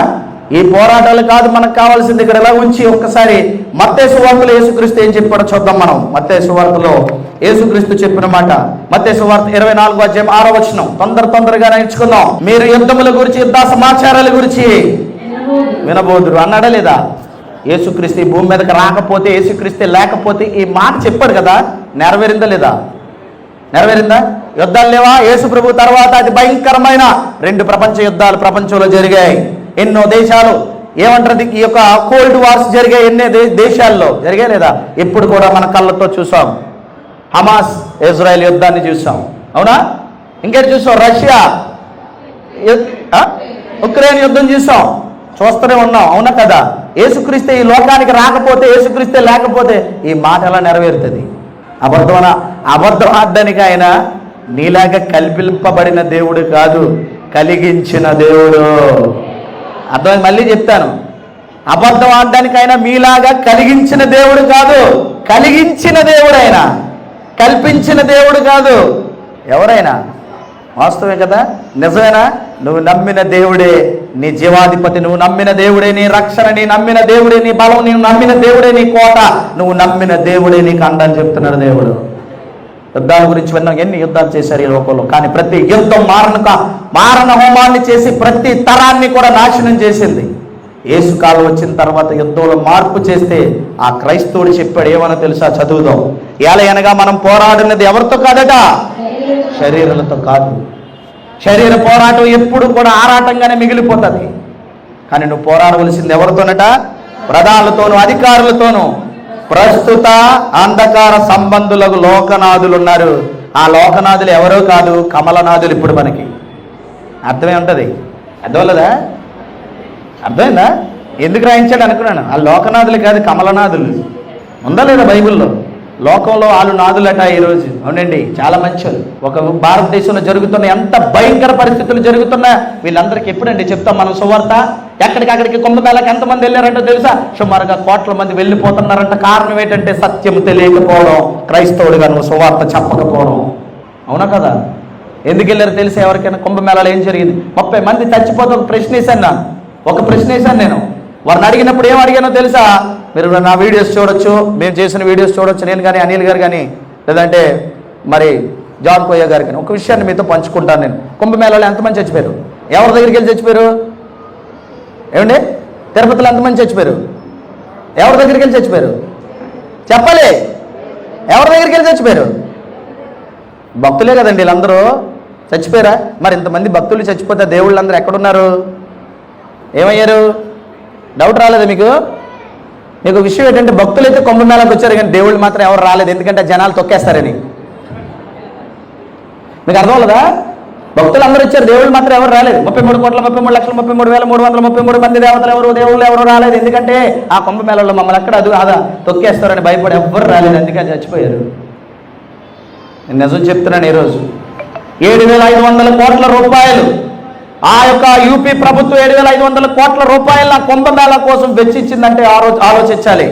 ఈ పోరాటాలు కాదు మనకు కావాల్సింది. ఇక్కడ ఎలా ఉంచి ఒక్కసారి మత్తయి సువార్తలో యేసుక్రీస్తు ఏం చెప్పాడో చూద్దాం మనం. మత్తయి సువార్తలో యేసుక్రీస్తు చెప్పిన మాట, మత్తయి సువార్త 24వ అధ్యాయం 6వ వచనం. తొందరగా నేర్చుకుందాం. మీరు యుద్ధముల గురించి, యుద్ధ సమాచారాల గురించి వినబోదురు అన్నాడా లేదా? యేసుక్రీస్తు ఈ భూమి మీదకి రాకపోతే, యేసుక్రీస్తు లేకపోతే ఈ మాట చెప్పాడు కదా, నెరవేరిందా లేదా? నెరవేరిందా? యుద్ధాలు లేవా? యేసు ప్రభు తర్వాత అతి భయంకరమైన 2 ప్రపంచ యుద్ధాలు ప్రపంచంలో జరిగాయి. ఎన్నో దేశాలు ఏమంటారు, ఈ యొక్క కోల్డ్ వార్స్ జరిగాయి. ఎన్నో దేశాల్లో జరిగాయి లేదా? ఇప్పుడు కూడా మన కళ్ళతో చూసాం. హమాస్ ఇజ్రాయెల్ యుద్ధాన్ని చూసాం. అవునా? ఇంకేటి చూసాం? రష్యా ఉక్రెయిన్ యుద్ధం చూసాం. చూస్తూనే ఉన్నాం. అవునా కదా? యేసుక్రీస్తు ఈ లోకానికి రాకపోతే, యేసుక్రీస్తు లేకపోతే ఈ మాట ఎలా నెరవేరుతుంది? అబద్ధమాడ్డానికి ఆయన నీలాగా కల్పింపబడిన దేవుడు కాదు, కలిగించిన దేవుడు. అర్థమైంది? మళ్ళీ చెప్తాను. అబద్ధం ఆడడానికి ఆయన మీలాగా కలిగించిన దేవుడు కాదు, కలిగించిన దేవుడు. ఆయన కల్పించిన దేవుడు కాదు. ఎవరైనా వాస్తవే కదా? నిజమేనా? నువ్వు నమ్మిన దేవుడే నీ జీవాధిపతి, నువ్వు నమ్మిన దేవుడే నీ రక్షణ, నీ నమ్మిన దేవుడే నీ బలం, నువ్వు నమ్మిన దేవుడే నీ కోట, నువ్వు నమ్మిన దేవుడే నీకు అండని చెప్తున్నాడు దేవుడు. యుద్ధాల గురించి విన్నాం. ఎన్ని యుద్ధాలు చేశారు ఈ లోకంలో. కానీ ప్రతి యుద్ధం మారణ హోమాన్ని చేసి ప్రతి తరాన్ని కూడా నాశనం చేసింది. యేసు కాలం వచ్చిన తర్వాత యుద్ధంలో మార్పు చేస్తే ఆ క్రైస్తవుడు చెప్పాడు. ఏమన్నా తెలుసా? చదువుదాం. ఎలాగనగా మనం పోరాడినది ఎవరితో కాదట? శరీరాలతో కాదు. శరీర పోరాటం ఎప్పుడు కూడా ఆరాటంగానే మిగిలిపోతుంది. కానీ నువ్వు పోరాడవలసింది ఎవరితోనట? ప్రధానులతోనూ, అధికారులతోనూ, ప్రస్తుత అంధకార సంబంధులకు లోకనాథులు ఉన్నారు. ఆ లోకనాథులు ఎవరో కాదు, కమలనాథులు. ఇప్పుడు మనకి అర్థమే ఉంటుంది. అర్థమలేదా? అర్థమైందా? ఎందుకు రాయించాడు అనుకున్నాను. ఆ లోకనాథులు కాదు, కమలనాథులు. ఉందా లేదా బైబిల్లో? లోకంలో వాళ్ళు నాదులట ఈరోజు. అవునండి, చాలా మంచోళ్ళు. ఒక భారతదేశంలో జరుగుతున్న ఎంత భయంకర పరిస్థితులు జరుగుతున్నా వీళ్ళందరికీ ఎప్పుడండి చెప్తాం మనం సువార్త? ఎక్కడికక్కడికి కుంభమేళకి ఎంతమంది వెళ్ళారంటో తెలుసా? సుమారుగా 1 కోట్ల మంది వెళ్ళిపోతున్నారంట. కారణం ఏంటంటే సత్యం తెలియకపోవడం, క్రైస్తవుడిగా నువ్వు సువార్త చెప్పకపోవడం. అవునా కదా? ఎందుకు వెళ్ళారు తెలుసా? ఎవరికైనా కుంభమేళాలో ఏం జరిగింది? 30 మంది చచ్చిపోతే ఒక ప్రశ్న వేశాను నేను. వారిని అడిగినప్పుడు ఏం అడిగానో తెలుసా? మీరు నా వీడియోస్ చూడొచ్చు, మేము చేసిన వీడియోస్ చూడొచ్చు, నేను కానీ, అనిల్ గారు కానీ, లేదంటే మరి జాన్ కోయ్య గారు కానీ. ఒక విషయాన్ని మీతో పంచుకుంటాను నేను. కుంభమేళాలో ఎంతమంది చచ్చిపోయారు? ఎవరి దగ్గరికి వెళ్ళి చచ్చిపోయారు? ఏమండి? తిరుపతిలో ఎంతమంది చచ్చిపోయారు? ఎవరి దగ్గరికి వెళ్ళి చచ్చిపోయారు? చెప్పాలి. ఎవరి దగ్గరికి వెళ్ళి చచ్చిపోయారు? భక్తులే కదండి వీళ్ళందరూ. చచ్చిపోయారా? మరి ఇంతమంది భక్తులు చచ్చిపోతే దేవుళ్ళందరూ ఎక్కడున్నారు? ఏమయ్యారు? డౌట్ రాలేదా మీకు? మీకు విషయం ఏంటంటే భక్తులు అయితే కుంభమేళాకి వచ్చారు, కానీ దేవుళ్ళు మాత్రం ఎవరు రాలేదు. ఎందుకంటే జనాలు తొక్కేస్తారని. మీకు అర్థం కదా? భక్తులు అందరూ వచ్చారు, దేవుళ్ళు మాత్రం ఎవరు రాలేదు. 33,33,33,333 మంది దేవుళ్ళు ఎవరు రాలేదు. ఎందుకంటే ఆ కుంభమేళాలో మమ్మల్ని ఎక్కడ అదా తొక్కేస్తారని భయపడి ఎవ్వరు రాలేదు. అందుకని చచ్చిపోయారు. నేను నిజం చెప్తున్నాను. ఈరోజు 7,500 కోట్ల రూపాయలు ఆ యొక్క యూపీ ప్రభుత్వం 7,500 కోట్ల రూపాయల కుంభమేళా కోసం వెచ్చించిందంటే ఆలోచించాలి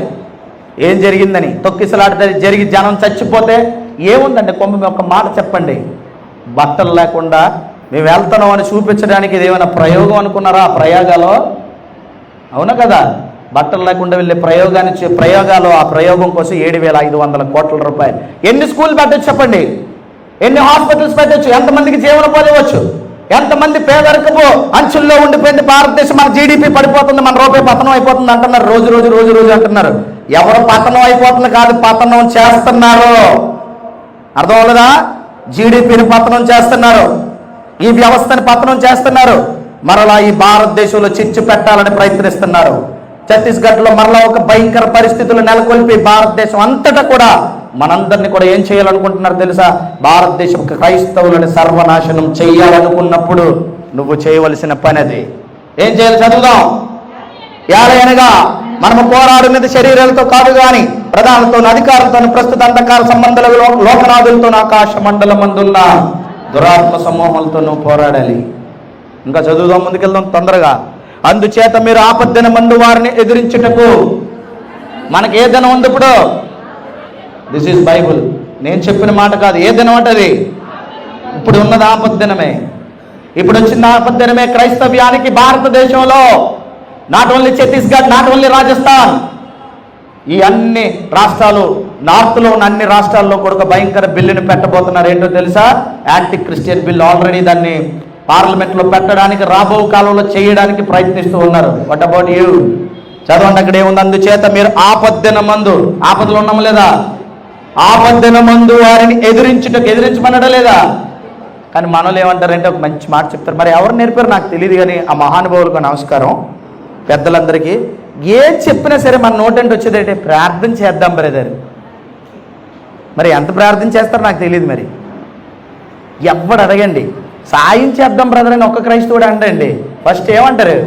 ఏం జరిగిందని. తొక్కిసలాట జరిగి జనం చచ్చిపోతే ఏముందండి? ఒక మాట చెప్పండి. బట్టలు లేకుండా మేము వెళ్తున్నాం అని చూపించడానికి ఇది ఏమైనా ప్రయోగం అనుకున్నారా? ఆ ప్రయోగాలు అవునా కదా? బట్టలు లేకుండా వెళ్ళే ప్రయోగాలు, ఆ ప్రయోగం కోసం 7,500 కోట్ల రూపాయలు. ఎన్ని స్కూల్ పెట్టచ్చు చెప్పండి? ఎన్ని హాస్పిటల్స్ పెట్టచ్చు? ఎంతమందికి జీవనోపాధి ఇవ్వచ్చు? ఎంతమంది పేదరికపు అంచుల్లో ఉండిపోయింది భారతదేశం. మన జీడిపి పడిపోతుంది, మన రూపాయి పతనం అయిపోతుంది అంటున్నారు. రోజు రోజు అంటున్నారు. ఎవరు పతనం అయిపోతుంది కాదు, పతనం చేస్తున్నారు. అర్థం అవ్వలేదా? జీడిపిని పతనం చేస్తున్నారు, ఈ వ్యవస్థని పతనం చేస్తున్నారు. మరలా ఈ భారతదేశంలో చిచ్చు పెట్టాలని ప్రయత్నిస్తున్నారు. ఛత్తీస్గఢ్లో మరలా ఒక భయంకర పరిస్థితులు నెలకొల్పి భారతదేశం అంతటా కూడా మనందరినీ కూడా ఏం చేయాలనుకుంటున్నారు తెలుసా? భారతదేశం క్రైస్తవులను సర్వనాశనం చేయాలనుకున్నప్పుడు నువ్వు చేయవలసిన పని అది. ఏం చేయాలి? చదువుదాం. యాలయనగా మనము పోరాడినది శరీరాలతో కాదు గాని ప్రధానతో, అధికారులతో, ప్రస్తుత అంధకార సంబంధాలలో, లోకనాథులతో, ఆకాశ మండలం మందున్న దురాత్మ సమూహాలతో నువ్వు పోరాడాలి. ఇంకా చదువుదాం, ముందుకెళ్దాం తొందరగా. అందుచేత మీరు ఆపద్దిన మందు వారిని ఎదిరించుటకు. మనకి ఏ దినం ఉంది ఇప్పుడు? This is Bible. నేను చెప్పిన మాట కాదు. ఏ దినం అంటది? ఇప్పుడు ఉన్నది ఆపద్దినమే. ఇప్పుడు వచ్చిన ఆపద్దినమే క్రైస్తవ్యానికి భారతదేశంలో. Not only Chhattisgarh, not only Rajasthan, ఈ అన్ని రాష్ట్రాలు, నార్త్లో ఉన్న అన్ని రాష్ట్రాల్లో కూడా ఒక భయంకర బిల్లుని పెట్టబోతున్నారు. ఏంటో తెలుసా? Anti Christian bill. ఆల్రెడీ దాన్ని పార్లమెంట్లో పెట్టడానికి, రాబో కాలంలో చేయడానికి ప్రయత్నిస్తూ ఉన్నారు. What about you? చదవండి, అక్కడ ఏముంది? అందుచేత మీరు ఆపద్దిన మందు, ఆపదలు ఉన్నాము లేదా? ఆపద్దిన మందు వారిని ఎదిరించమనడం లేదా? కానీ మనలో ఏమంటారంటే ఒక మంచి మాట చెప్తారు. మరి ఎవరు నేర్పారు నాకు తెలియదు, కానీ ఆ మహానుభావులకు నమస్కారం, పెద్దలందరికీ. ఏం చెప్పినా సరే మన నోటంటే వచ్చేదంటే ప్రార్థన చేద్దాం బ్రదర్. మరి ఎంత ప్రార్థన చేస్తారో నాకు తెలియదు. మరి ఎవడు అడగండి, సాయం చేద్దాం బ్రదర్ అని ఒక్క క్రైస్తవుడు అంటండి. ఫస్ట్ ఏమంటారు?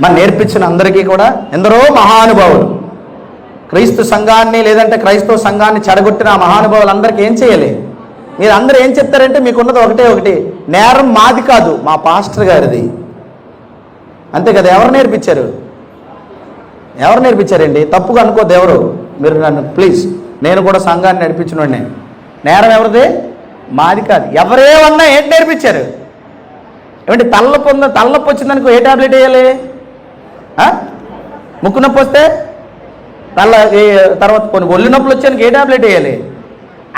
మన నేర్పించిన అందరికీ కూడా ఎందరో మహానుభావులు, క్రీస్తు సంఘాన్ని లేదంటే క్రైస్తవ సంఘాన్ని చెడగొట్టిన ఆ మహానుభావులందరికీ ఏం చేయాలి? మీరు అందరూ ఏం చెప్తారంటే మీకున్నది ఒకటి, నేరం మాది కాదు, మా పాస్టర్ గారిది. అంతే కదా? ఎవరు నేర్పించారు? ఎవరు నేర్పించారండి? తప్పుగా అనుకోద్దు ఎవరు. మీరు నన్ను ప్లీజ్, నేను కూడా సంఘాన్ని నడిపించినోడిని. నేరం ఎవరిది? మాది కాదు. ఎవరేమన్నా ఏంటి నేర్పించారు? ఏమంటే తలనొప్పి వచ్చిందనుకో ఏ టాబ్లెట్ వేయాలి? ముక్కు నొప్పి వస్తే తర్వాత కొన్ని ఒళ్ళు నొప్పులు వచ్చానికి ఏ టాబ్లెట్ వేయాలి?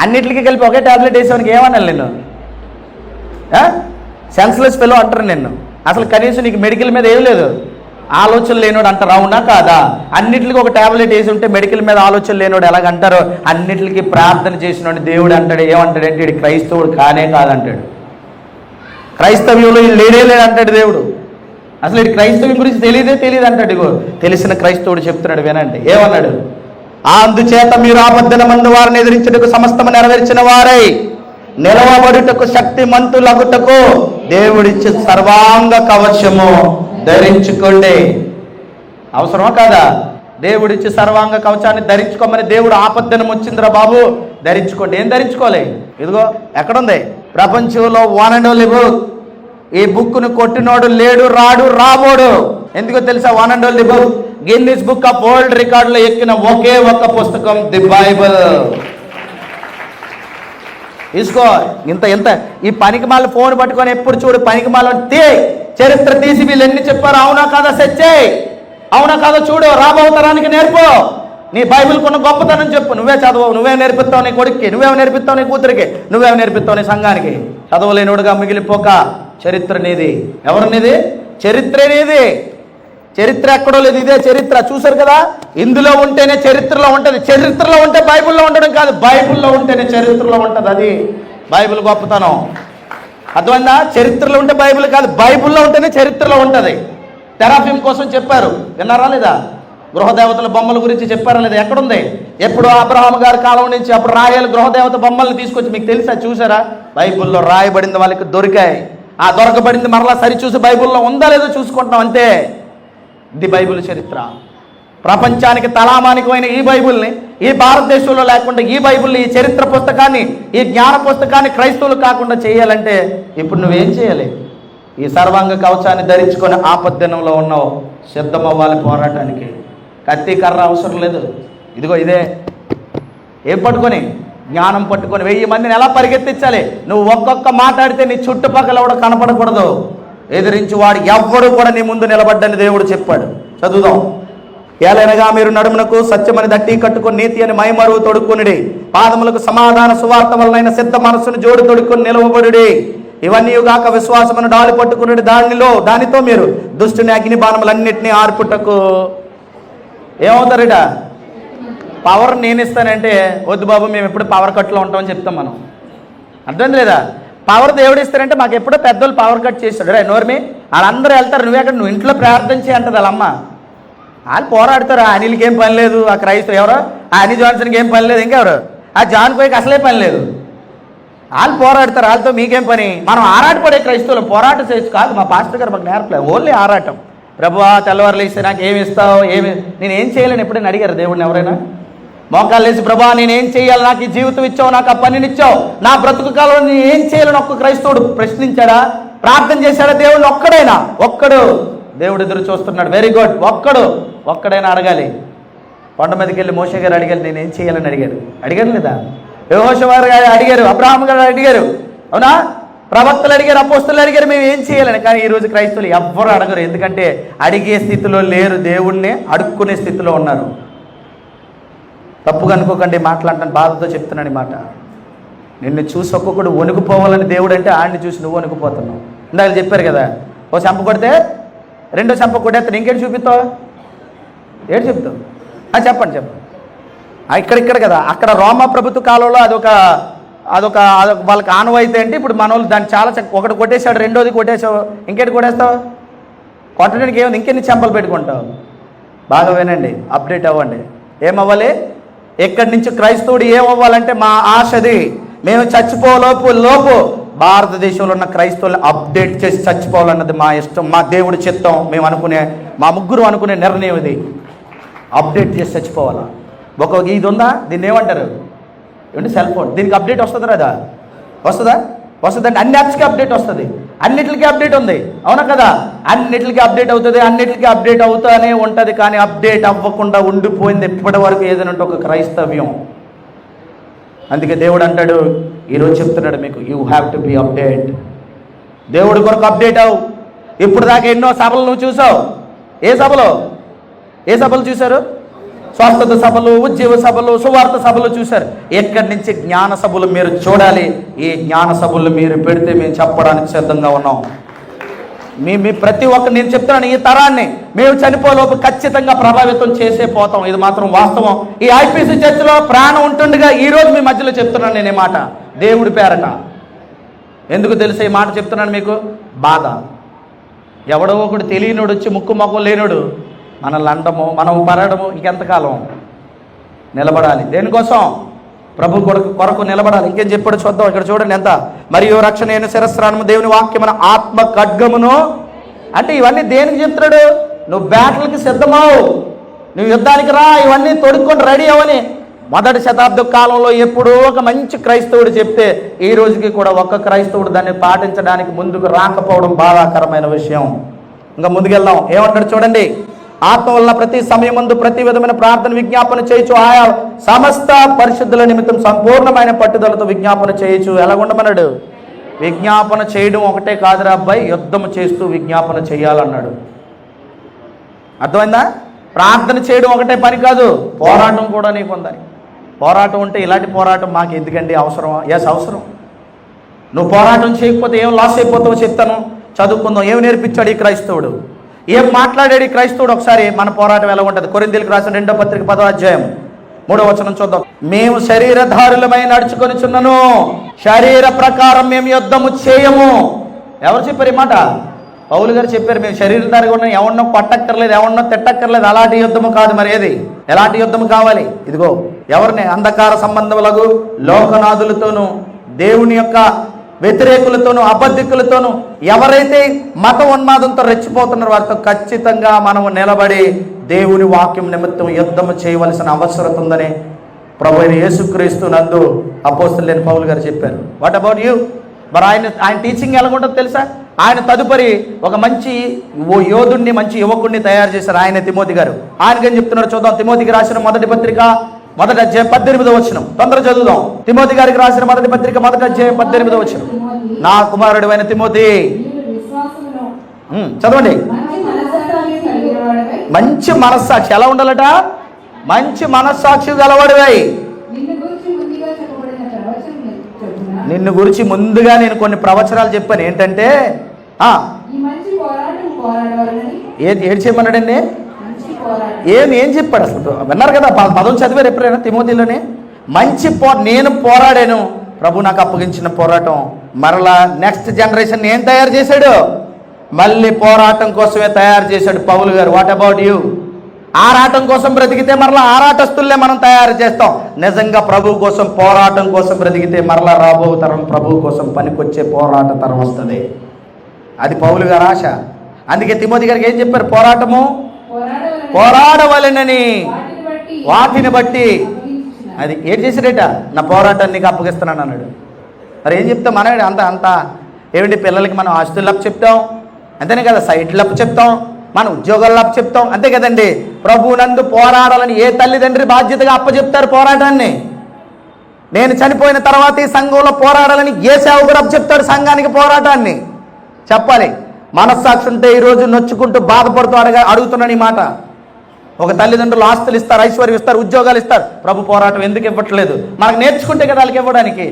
అన్నిటికీ కలిపి ఒకే టాబ్లెట్ వేసానికి ఏమన్నాను నేను? సెన్స్లెస్ ఫెలో అంటారు నిన్ను. అసలు కనీసం నీకు మెడికల్ మీద ఏం లేదు, ఆలోచన లేనోడు అంటారు. అవునా కాదా? అన్నిటికీ ఒక టాబ్లెట్ వేసి ఉంటే మెడికల్ మీద ఆలోచన లేనోడు ఎలాగంటారో, అన్నిటికీ ప్రార్థన చేసినోడు దేవుడు అంటాడు. ఏమంటాడంటే ఇది క్రైస్తవుడు కానే కాదంటాడు. క్రైస్తవ్యంలో ఇది లేడే అంటాడు దేవుడు. అసలు ఇది క్రైస్తవం గురించి తెలియదు అంటాడు. ఇగో తెలిసిన క్రైస్తవుడు చెప్తున్నాడు, వినండి. ఏమన్నాడు? అందుచేత మీరు ఆపద్దిన మందు వారిని ఎదిరించుటకు, సమస్తము నెరవేర్చిన వారై నిలవబడుటకు, శక్తిమంతులగుటకు దేవుడిచ్చే సర్వాంగ కవచము ధరించుకోండి. అవసరమా కాదా? దేవుడిచ్చి సర్వాంగ కవచాన్ని ధరించుకోమని దేవుడు ఆపద్దినం వచ్చిందిరా బాబు, ధరించుకోండి. ఏం ధరించుకోవాలి? ఇదిగో ఎక్కడుంది? ప్రపంచంలో వన్ అండ్ ఓన్లీ బుక్. ఈ బుక్ను కొట్టినోడు లేడు, రాడు, రాబోడు. ఎందుకో తెలుసా? One and only book. Guinness book of world రికార్డులో ఎక్కిన ఒకే ఒక్క పుస్తకం ది బైబిల్. తీసుకో. ఇంత ఈ పనికిమాల ఫోన్ పట్టుకొని ఎప్పుడు చూడు పనికిమాల చరిత్ర తీసి వీళ్ళు ఎన్ని చెప్పారు, అవునా కాదా సెచ్చే, అవునా కాదా చూడు, రాబో తరానికి నేర్పు. నీ బైబిల్ కొన్న గొప్పతనం చెప్పు. నువ్వే చదవవు, నువ్వే నేర్పిస్తావు నీ కొడుక్కి, నువ్వేమో నేర్పిస్తావు నీ కూతురికి, నువ్వేమో నేర్పిస్తావు నీ సంఘానికి. చదవలేనుడుగా మిగిలిపోక చరిత్ర నీది. ఎవరు నీది? చరిత్ర నీది. చరిత్ర ఎక్కడో లేదు, ఇదే చరిత్ర. చూసారు కదా? ఇందులో ఉంటేనే చరిత్రలో ఉంటుంది. చరిత్రలో ఉంటే బైబిల్లో ఉండడం కాదు, బైబిల్లో ఉంటేనే చరిత్రలో ఉంటుంది. అది బైబిల్ గొప్పతనం. అర్థమైందా? చరిత్రలో ఉంటే బైబిల్ కాదు, బైబిల్లో ఉంటేనే చరిత్రలో ఉంటుంది. తెరాఫిం కోసం చెప్పారు, విన్నారా లేదా? గృహదేవతల బొమ్మల గురించి చెప్పారా లేదా? ఎక్కడుంది? ఎప్పుడు అబ్రహాం గారి కాలం నుంచి అప్పుడు రాయాలి గృహదేవత బొమ్మల్ని తీసుకొచ్చి, మీకు తెలుసా? చూసారా? బైబిల్లో రాయబడింది వాళ్ళకి దొరికాయి. ఆ దొరకబడింది మరలా సరిచూసి బైబిల్లో ఉందా లేదో చూసుకుంటున్నాం అంతే. ఇది బైబిల్ చరిత్ర. ప్రపంచానికి తలామానికమైన ఈ బైబిల్ని, ఈ భారతదేశంలో లేకుండా ఈ బైబిల్ని, ఈ చరిత్ర పుస్తకాన్ని, ఈ జ్ఞాన పుస్తకాన్ని క్రైస్తవులు కాకుండా చేయాలంటే ఇప్పుడు నువ్వేం చేయాలి? ఈ సర్వాంగ కవచాన్ని ధరించుకొని ఆపద్దినంలో ఉన్నావు, సిద్ధమవ్వాలి పోరాటానికి. కత్తి కర్ర అవసరం లేదు. ఇదిగో ఇదే. ఏం పట్టుకొని? జ్ఞానం పట్టుకొని 1000 మందిని ఎలా పరిగెత్తించాలి? నువ్వు ఒక్కొక్క మాట్లాడితే నీ చుట్టుపక్కల కూడా కనపడకూడదు. ఎదిరించి వాడు ఎవ్వడు కూడా నీ ముందు నిలబడ్డని దేవుడు చెప్పాడు. చదువుదాం. ఏలైనగా మీరు నడుమునకు సత్యమని దట్టి కట్టుకొని, నీతి అని మైమరువు తొడుక్కునుడి, పాదములకు సమాధాన సువార్త వలనైన సిద్ధ మనస్సును జోడు తొడుక్కొని నిలవబడుడి. ఇవన్నీ కాక విశ్వాసమును డాలు పట్టుకునే దానితో మీరు దుష్టుని అగ్ని బాణములన్నింటినీ ఆర్పుటకు ఏమవుతారట? పవర్ నేను ఇస్తానంటే వద్దు బాబు, మేము ఎప్పుడు పవర్ కట్లో ఉంటామని చెప్తాం మనం. అర్థం లేదా? పవర్ దేవుడు ఇస్తారంటే మాకు ఎప్పుడో పెద్దోళ్ళు పవర్ కట్ చేస్తాడు. రే నోర్మి, వాళ్ళందరూ వెళ్తారు, నువ్వు ఇంట్లో ప్రార్థన చేయంటది వాళ్ళమ్మ. వాళ్ళు పోరాడతారు. ఆ అనిల్కి ఏం పని లేదు, ఆ క్రైస్తవు ఎవరో ఆ అని జాన్సన్కి ఏం పని లేదు, ఇంకెవరు ఆ జాన్ కోయికి అసలే పని లేదు. వాళ్ళు పోరాడతారు, వాళ్ళతో మీకేం పని? మనం ఆరాటపడే క్రైస్తవులు పోరాటం చేయొచ్చు కాదు. మా పాస్టర్ గారు మాకు నేర్పలేదు, ఓన్లీ ఆరాటం. ప్రభువా తెల్లవారులు ఇస్తే నాకు ఏమి ఇస్తావు, నేను ఏం చేయలేను ఎప్పుడైనా అడిగారు దేవుడిని ఎవరైనా? మోకాళ్ళు వేసి ప్రభా నేనేం చేయాలి, నాకు ఈ జీవితం ఇచ్చావు, నాకు ఆ పనినిచ్చావు, నా బ్రతుకు కాలంలో నేను ఏం చేయాలని ఒక్క క్రైస్తవుడు ప్రశ్నించాడా? ప్రార్థన చేశాడా దేవుడిని? ఒక్కడైనా? ఒక్కడు. దేవుడు ఎదురు చూస్తున్నాడు. Very good. ఒక్కడైనా అడగాలి. కొండ మీదకి వెళ్ళి మోషే గారు అడిగారు, నేనేం చేయాలని అడిగారు లేదా? యెహోషువ గారు అడిగారు, అబ్రహాం గారు అడిగారు, అవునా? ప్రవక్తలు అడిగారు, అపోస్తలు అడిగారు, మేము ఏం చేయాలని. కానీ ఈరోజు క్రైస్తవులు ఎవ్వరు అడగరు. ఎందుకంటే అడిగే స్థితిలో లేరు, దేవుణ్ణి అడుక్కునే స్థితిలో ఉన్నారు. తప్పుగా అనుకోకండి, మాట్లాడటాను బాధతో చెప్తున్నాను ఈ మాట. నిన్ను చూసి ఒక్కొక్కడు వణుకుపోవాలని దేవుడు అంటే ఆడిని చూసి నువ్వు వణుకుపోతున్నావు. ఇందాక చెప్పారు కదా, ఓ చెంప కొడితే రెండో చెంప కొట్టేస్తాను, ఇంకేంటి చూపిస్తావు? ఏంటి చెప్తావు? చెప్పండి. ఇక్కడ కదా, అక్కడ రోమా ప్రభుత్వ కాలంలో అదొక వాళ్ళకి ఆనవాయితీ అంటే ఇప్పుడు మన వాళ్ళు దాన్ని చాలా ఒకటి కొట్టేశాడు, రెండోది కొట్టేసావు, ఇంకేంటి కొట్టేస్తావు? కొట్టడానికి ఏముంది? ఇంకెన్ని చెంపలు పెట్టుకుంటావు? బాగా వినండి, అప్డేట్ అవ్వండి. ఏమవ్వాలి? ఎక్కడి నుంచి క్రైస్తవుడు ఏమవ్వాలంటే మా ఆశది, మేము చచ్చిపోలోపు భారతదేశంలో ఉన్న క్రైస్తవులను అప్డేట్ చేసి చచ్చిపోవాలన్నది మా ఇష్టం, మా దేవుడి చిత్తం. మేము అనుకునే, మా ముగ్గురు అనుకునే నిర్ణయం ఇది. అప్డేట్ చేసి చచ్చిపోవాలా? ఇది ఉందా, దీన్ని ఏమంటారు? ఏమంటే సెల్ ఫోన్. దీనికి అప్డేట్ వస్తుందా రాదా? వస్తుందండి. అన్ని యాప్స్కి అప్డేట్ వస్తుంది, అన్నిటికీ అప్డేట్ ఉంది, అవునా కదా? అన్నిటికీ అప్డేట్ అవుతుంది, అన్నిటికీ అప్డేట్ అవుతానే ఉంటుంది. కానీ అప్డేట్ అవ్వకుండా ఉండిపోయింది ఇప్పటి వరకు ఏదైనా ఒక క్రైస్తవ్యం. అందుకే దేవుడు అంటాడు, ఈరోజు చెప్తున్నాడు మీకు, you have to be update. దేవుడి కొరకు అప్డేట్ అవు. ఇప్పుడు దాకా ఎన్నో సభలు నువ్వు చూసావు. ఏ సభలు చూశారు? స్వస్థత సభలు, ఉద్యోగ సభలు, సువార్త సభలు చూశారు. ఎక్కడి నుంచి జ్ఞాన సభలు మీరు చూడాలి. ఈ జ్ఞాన సభలు మీరు పెడితే మేము చెప్పడానికి సిద్ధంగా ఉన్నాం. మీ ప్రతి ఒక్క, నేను చెప్తున్నాను, ఈ తరాన్ని మేము చనిపోలోపు ఖచ్చితంగా ప్రభావితం చేసే పోతాం. ఇది మాత్రం వాస్తవం. ఈ ఐపీసీ చర్చిలో ప్రాణం ఉంటుండగా ఈరోజు మీ మధ్యలో చెప్తున్నాను నేను ఈ మాట, దేవుడి పేరట. ఎందుకు తెలుసా ఈ మాట చెప్తున్నాను మీకు? బాధ. ఎవడో ఒకడు తెలియనోడు వచ్చి ముక్కు మొక్కం లేనోడు మనల్ని అండము, మనం పరడము, ఇంకెంతకాలం నిలబడాలి? దేనికోసం? ప్రభు కొరకు నిలబడాలి. ఇంకేం చెప్పాడు చూద్దాం. ఇక్కడ చూడండి ఎంత. మరియు రక్షణ అయిన శిరస్త్రాణము దేవుని వాక్యమున ఆత్మ ఖడ్గమును. అంటే ఇవన్నీ దేనికి చెప్తున్నాడు? నువ్వు బ్యాటిల్కి సిద్ధమవు, నువ్వు యుద్ధానికి రా, ఇవన్నీ తొడుక్కొని రెడీ అవని మొదటి శతాబ్ద కాలంలో ఎప్పుడో ఒక మంచి క్రైస్తవుడు చెప్తే ఈ రోజుకి కూడా ఒక్క క్రైస్తవుడు దాన్ని పాటించడానికి ముందుకు రాకపోవడం బాధాకరమైన విషయం. ఇంకా ముందుకెళ్దాం. ఏమంటాడు చూడండి. ఆత్మ వలన ప్రతి సమయమందు ప్రతి విధమైన ప్రార్థన విజ్ఞాపన చేయొచ్చు, ఆయా సమస్త పరిశుద్ధుల నిమిత్తం సంపూర్ణమైన పట్టుదలతో విజ్ఞాపన చేయొచ్చు. ఎలాగుండమన్నాడు? విజ్ఞాపన చేయడం ఒకటే కాదురా అబ్బాయి, యుద్ధం చేస్తూ విజ్ఞాపన చేయాలన్నాడు. అర్థమైందా? ప్రార్థన చేయడం ఒకటే పని కాదు, పోరాటం కూడా నీకు ఉందని. పోరాటం ఉంటే ఇలాంటి పోరాటం మాకు ఎందుకండి అవసరమా? అవసరం. నువ్వు పోరాటం చేయకపోతే ఏం లాస్ అయిపోతావో చెప్తాను. చదువుకుందాం. ఏం నేర్పించాడు ఈ క్రైస్తవుడు, ఏం మాట్లాడాడు ఈ క్రైస్తవుడు? ఒకసారి మన పోరాటం ఎలా ఉంటుంది? కొరింథీయులకు రాసిన 2వ పత్రిక 10వ అధ్యాయం 3వ వచనం చూద్దాం. మేము శరీరధారులమై నడుచుకొనిచున్నను, శరీర ప్రకారం మేము యుద్ధము చేయము. ఎవరు చెప్పారు ఈ మాట? పౌలు గారు చెప్పారు. మేము శరీరధారిగా ఉన్నాం, ఎవరినో కొట్టక్కర్లేదు, ఎవరినో తిట్టక్కర్లేదు. అలాంటి యుద్ధము కాదు. మరి ఏది? ఎలాంటి యుద్ధము కావాలి? ఇదిగో, ఎవరిని? అంధకార సంబంధములకు లోకనాథులతోనూ, దేవుని యొక్క వ్యతిరేకులతోనూ, అబద్ధికులతోనూ, ఎవరైతే మత ఉన్మాదంతో రెచ్చిపోతున్నారో వారితో ఖచ్చితంగా మనము నిలబడి దేవుని వాక్యం నిమిత్తం యుద్ధము చేయవలసిన అవసరం ఉందని ప్రభు యేసుక్రీస్తు నందు అపోస్తలుడైన పౌలు గారు చెప్పారు. What about you? మరి ఆయన టీచింగ్ ఎలా ఉంటుందో తెలుసా? ఆయన తదుపరి ఒక మంచి యోధుడిని, మంచి యువకుడిని తయారు చేశారు. ఆయన తిమోతి గారు. ఆయనకేం చెప్తున్నాడు చూద్దాం. తిమోతికి రాసిన మొదటి పత్రిక 1వ అధ్యాయం 18వ వచనం. తొందర చదువుదాం. తిమోతి గారికి రాసిన మొదటి పత్రిక 1వ అధ్యాయం 18వ వచనం. నా కుమారుడు అయిన తిమోతి, చదవండి. మంచి మనస్సాక్షి. ఎలా ఉండాలట? మంచి మనస్సాక్షి గలవాడివై నిన్ను గురించి ముందుగా నేను కొన్ని ప్రవచనాలు చెప్పాను. ఏంటంటే ఏం చేయమన్నాడండి? ఏం చెప్పాడు అసలు? విన్నారు కదా, పదం చదివారు ఎప్పుడైనా తిమోతిలోనే? నేను పోరాడాను, ప్రభు నాకు అప్పగించిన పోరాటం. మరలా నెక్స్ట్ జనరేషన్ ఏం తయారు చేశాడు? మళ్ళీ పోరాటం కోసమే తయారు చేశాడు పౌలు గారు. What about you? ఆరాటం కోసం బ్రతికితే మరలా ఆరాటస్తుల్లే మనం తయారు చేస్తాం. నిజంగా ప్రభు కోసం పోరాటం కోసం బ్రతికితే మరలా రాబో తరం ప్రభు కోసం పనికొచ్చే పోరాట తరం వస్తుంది. అది పౌలు గారి ఆశ. అందుకే తిమోతి గారికి ఏం చెప్పారు? పోరాడవలెనని వాటిని బట్టి. అది ఏం చేసాడట? నా పోరాటాన్ని నీకు అప్పగిస్తున్నాను అన్నాడు. మరి ఏం చెప్తాం మనం? అంత ఏమిటి? పిల్లలకి మనం ఆస్తులు అప్పు చెప్తాం, అంతేనే కదా, సైట్లు అప్పు చెప్తాం, మన ఉద్యోగాలు అప్పు చెప్తాం, అంతే కదండి. ప్రభువునందు పోరాడాలని ఏ తల్లిదండ్రి బాధ్యతగా అప్పచెప్తారు పోరాటాన్ని? నేను చనిపోయిన తర్వాత ఈ సంఘంలో పోరాడాలని ఏ సేవకుడు అప్పచెప్తాడు సంఘానికి పోరాటాన్ని? చెప్పాలి. మనస్సాక్షి ఉంటే ఈరోజు నొచ్చుకుంటూ బాధపడుతూ అడుగుతున్నాను ఈ మాట. ఒక తల్లిదండ్రులు ఆస్తులు ఇస్తారు, ఐశ్వర్యం ఇస్తారు, ఉద్యోగాలు ఇస్తారు, ప్రభు పోరాటం ఎందుకు ఇవ్వట్లేదు? మనకు నేర్చుకుంటే కదా వాళ్ళకి ఇవ్వడానికి.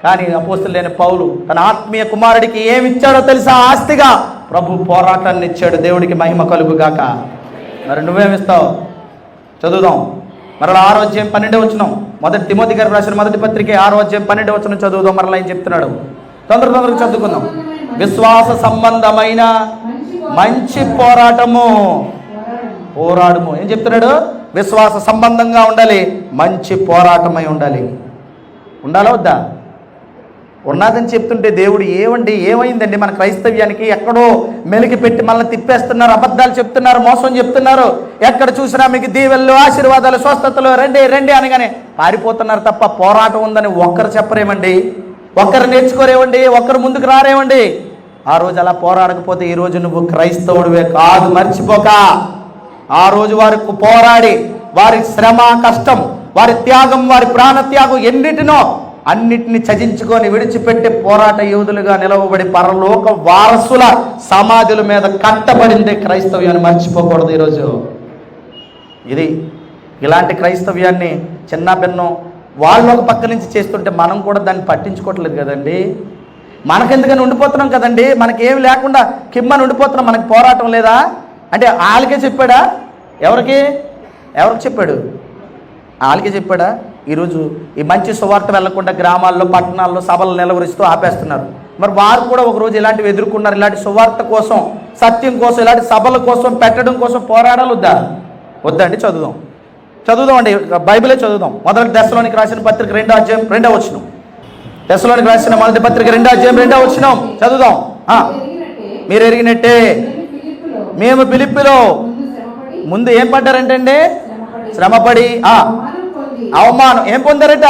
కానీ అపోస్తలుడు లేని పౌలు తన ఆత్మీయ కుమారుడికి ఏమి ఇచ్చాడో తెలుసా? ఆస్తిగా ప్రభు పోరాటాన్ని ఇచ్చాడు. దేవుడికి మహిమ కలుగుగాక. మరి నువ్వేమిస్తావు? చదువుదాం. మరలా 6వ అధ్యాయం 12వ వచనం, మొదటి తిమోతి గారు రాసిన మొదటి పత్రిక 6వ అధ్యాయం 12వ వచనం చదువుదాం. మరలా ఏం చెప్తున్నాడు? తొందరగా చదువుకుందాం. విశ్వాస సంబంధమైన మంచి పోరాటము పోరాడము. ఏం చెప్తున్నాడు? విశ్వాస సంబంధంగా ఉండాలి, మంచి పోరాటమై ఉండాలి. ఉండాలా వద్దా? ఉన్నదని చెప్తుంటే దేవుడు ఏమైందండి మన క్రైస్తవ్యానికి? ఎక్కడో మెలికి పెట్టి మనల్ని తిప్పేస్తున్నారు, అబద్ధాలు చెప్తున్నారు, మోసం చెప్తున్నారు. ఎక్కడ చూసినా మీకు దీవెళ్ళు, ఆశీర్వాదాలు, స్వస్థతలు, రండి అనగానే పారిపోతున్నారు తప్ప పోరాటం ఉందని ఒక్కరు చెప్పరేమండి? ఒక్కరు నేర్చుకోరేమండి? ఒక్కరు ముందుకు రారేమండి? ఆ రోజు అలా పోరాడకపోతే ఈ రోజు నువ్వు క్రైస్తవుడివే కాదు, మర్చిపోక. ఆ రోజు వారికి పోరాడి వారి శ్రమ, కష్టం, వారి త్యాగం, వారి ప్రాణ త్యాగం అన్నిటిని త్యజించుకొని విడిచిపెట్టి పోరాట యోధులుగా నిలవబడి పరలోక వారసుల సమాధుల మీద కట్టబడిందే క్రైస్తవ్యాన్ని. మర్చిపోకూడదు ఈరోజు. ఇలాంటి క్రైస్తవ్యాన్ని చిన్న భిన్నం వాళ్ళు ఒక పక్క నుంచి చేస్తుంటే మనం కూడా దాన్ని పట్టించుకోవట్లేదు కదండి. మనకెందుకని ఉండిపోతున్నాం కదండి. మనకేమి లేకుండా కిమ్మని ఉండిపోతున్నాం. మనకి పోరాటం లేదా అంటే వాళ్ళకే చెప్పాడా? ఎవరికి చెప్పాడు? వాళ్ళకే చెప్పాడా? ఈరోజు ఈ మంచి సువార్త వెళ్లకుండా గ్రామాల్లో, పట్టణాల్లో సభలు నిలవరిస్తూ ఆపేస్తున్నారు. మరి వారు కూడా ఒకరోజు ఇలాంటివి ఎదుర్కొన్నారు. ఇలాంటి సువార్త కోసం, సత్యం కోసం, ఇలాంటి సభల కోసం, పెట్టడం కోసం పోరాడాలి వద్దండి? చదువుదాం అండి, బైబిలే చదువుదాం. మొదటి దశలోనికి రాసిన పత్రిక 2వ అధ్యాయం 2వ వచనం. దశలోనికి రాసిన మొదటి పత్రిక 2వ అధ్యాయం 2వ వచనం చదువుదాం. మీరు ఎరిగినట్టే మేము ఫిలిప్పీలో ముందు ఏం పడ్డారంటే శ్రమపడి అవమానం ఏం పొందారట?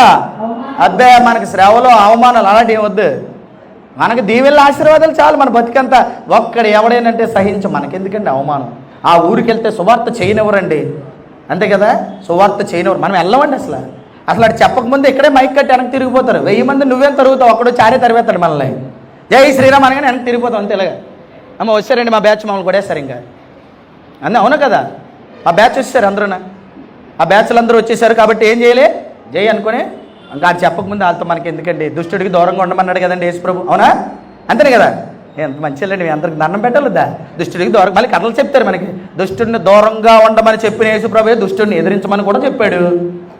అబ్బే మనకి శ్రమలో అవమానాలు అలాంటి ఏం వద్దు. మనకి దీవెళ్ళ ఆశీర్వాదాలు చాలు మన బతికంతా. ఒక్కడు ఎవడేనంటే సహించు, మనకెందుకండి అవమానం? ఆ ఊరికి వెళ్తే సువార్త చేయనివ్వరండి, అంతే కదా. సువార్త చేయనివ్వరు, మనం వెళ్ళమండి. అసలు అటు చెప్పకముందు ఇక్కడే మైక్ కట్టి వెనక్కి తిరిగిపోతారు. 1000 మంది నువ్వేం తరుగుతావు, ఒక్కడో చారే తరివేస్తాడు మనల్ని. జై శ్రీరామ్ అనగానే వెనక్కి తిరిగిపోతాం, అంతే. ఇలాగా అమ్మ వచ్చారండి మా బ్యాచ్, మమ్మల్ని కొడేస్తారు ఇంకా అవునా కదా. మా బ్యాచ్ వచ్చేసారు అందరూ, ఆ బ్యాచ్లు అందరూ వచ్చేసారు కాబట్టి ఏం చేయలే, జై అనుకుని ఇంకా అది చెప్పకముందు వాళ్ళతో మనకి ఎందుకండి, దుష్టుడికి దూరంగా ఉండమన్నాడు కదండి యేసు ప్రభు, అవునా? అంతేనే కదా. ఎంత మంచి వెళ్ళండి, మీ అందరికి దండం పెట్టాలొద్దా? దుష్టుడికి దూరం, మళ్ళీ కథలు చెప్తారు మనకి. దుష్టుడిని దూరంగా ఉండమని చెప్పిన యేసు ప్రభు దుష్టుడిని ఎదిరించమని కూడా చెప్పాడు.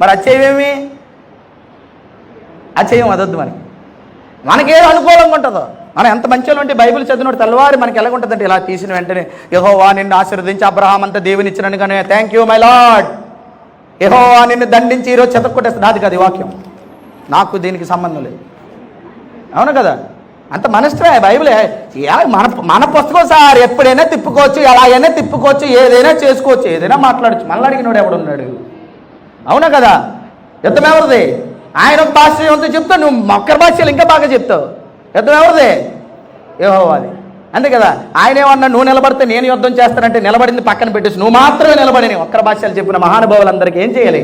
మరి అచ్చేవేమి? అచ్చేయం అదొద్దు మనకేం అనుకూలంగా ఉంటుందో. మనం ఎంత మంచిగా ఉంటే బైబిల్ చదివినట్టు తెల్లవారి మనకి ఎలాగుంటుందంటే, ఇలా తీసిన వెంటనే యెహోవా నిన్ను ఆశీర్వదించి అబ్రహాం అంతా దేవునిచ్చినను కానీ థ్యాంక్ యూ మై లార్డ్, యెహోవా నిన్ను దండించి ఈరోజు చెతక్కొట్టేస్తుంది. నాది కాదు ఈ వాక్యం, నాకు దీనికి సంబంధం లేదు, అవును కదా. అంత మనష్టమే బైబిలే. మన పుస్తకం సార్, ఎప్పుడైనా తిప్పుకోవచ్చు, ఎలాగైనా తిప్పుకోవచ్చు, ఏదైనా చేసుకోవచ్చు, ఏదైనా మాట్లాడచ్చు. మళ్ళీ అడిగినోడు ఎవడున్నాడు, అవునా కదా. యుద్ధం ఎవరిది? ఆయన ఒక భాష చెప్తావు, నువ్వు ఒక్కరి భాషలు ఇంకా బాగా చెప్తావు. యుద్ధం ఎవరిది? యెహోవాది, అంతే కదా. ఆయన ఏమన్నా నువ్వు నిలబడితే నేను యుద్ధం చేస్తానంటే నిలబడింది పక్కన పెట్టేసి నువ్వు మాత్రమే నిలబడి ఒక్కరి భాషలు చెప్పిన మహానుభావులందరికీ ఏం చేయాలి?